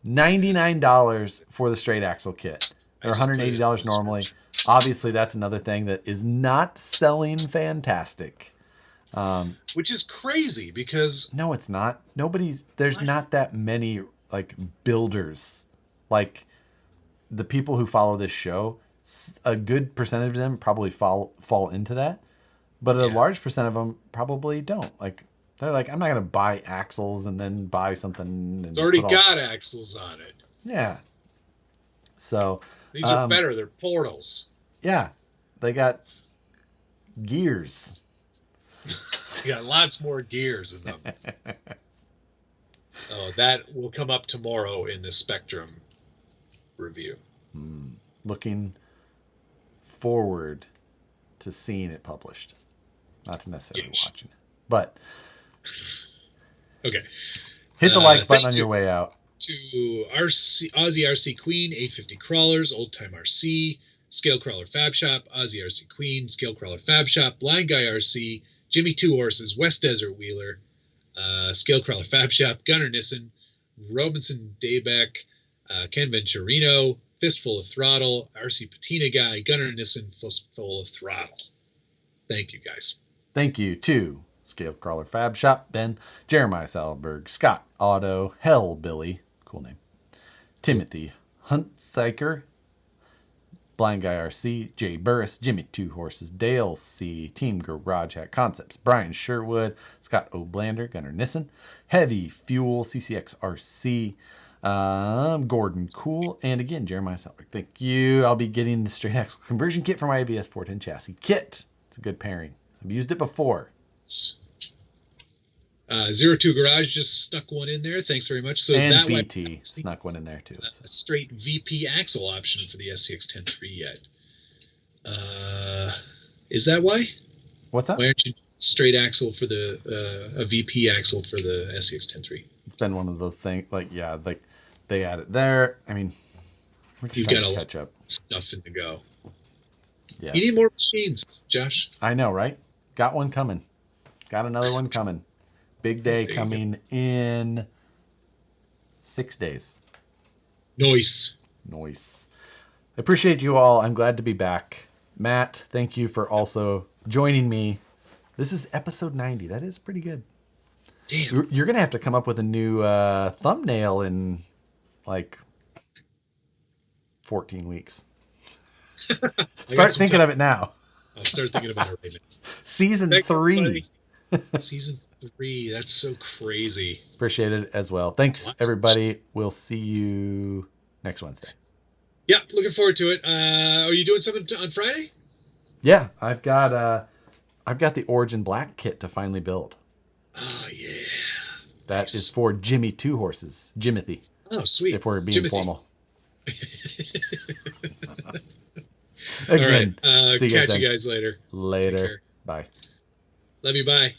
$99 for the straight axle kit. They're $180 normally. Obviously, that's another thing that is not selling fantastic. Which is crazy because... No, it's not. There's not that many like builders. Like the people who follow this show, a good percentage of them probably fall into that. But a large percent of them probably don't. Like they're like, I'm not going to buy axles and then buy something. It's already got axles on it. Yeah. So... These are better. They're portals. Yeah. They got gears. They got lots more gears in them. Oh, that will come up tomorrow in the Spectrum review. Looking forward to seeing it published. Not to necessarily watching it. But okay. Hit the like button on your way out. To Aussie RC Queen, 850 Crawlers, Old Time RC, Scale Crawler Fab Shop, Aussie RC Queen, Scale Crawler Fab Shop, Blind Guy RC, Jimmy Two Horses, West Desert Wheeler, Scale Crawler Fab Shop, Gunnar Nissen, Robinson Daybeck, Ken Venturino, Fistful of Throttle, RC Patina Guy, Gunnar Nissen, Fistful of Throttle. Thank you, guys. Thank you to Scale Crawler Fab Shop, Ben, Jeremiah Salberg, Scott Otto, Hellbilly, cool name, Timothy Huntziker, Blind Guy RC, Jay Burris, Jimmy Two Horses, Dale C, Team Garage Hat Concepts, Brian Sherwood, Scott O'Blander, Gunnar Nissen, Heavy Fuel, CCX RC, Gordon Cool, and again, Jeremiah Salberg. Thank you. I'll be getting the straight axle conversion kit for my ABS 410 chassis kit. It's a good pairing. I've used it before. 02 Garage just stuck one in there. Thanks very much. So and is that BT snuck one in there too. A straight VP axle option for the SCX-10 III yet. Is that why? What's that? Why aren't you straight axle for the a VP axle for the SCX-10 III? It's been one of those things. Like they add it there. I mean, we're just trying to catch up. Stuff in the go. Yes. You need more machines, Josh. I know, right? Got one coming. Got another one coming. Big day coming in 6 days. Nice. I appreciate you all. I'm glad to be back. Matt, thank you for also joining me. This is episode 90. That is pretty good. Damn. You're going to have to come up with a new thumbnail in like 14 weeks. Start thinking of it now. I'll start thinking about it right now. Season 3. Season 3. That's so crazy. Appreciate it as well. Thanks, everybody. We'll see you next Wednesday. Yeah, looking forward to it. Are you doing something on Friday? Yeah, I've got the Origin Black kit to finally build. Oh yeah. That is for Jimmy Two Horses, Jimothy. Oh sweet. If we're being formal. Again, all right. Catch you guys later. Later. Bye. Love you. Bye.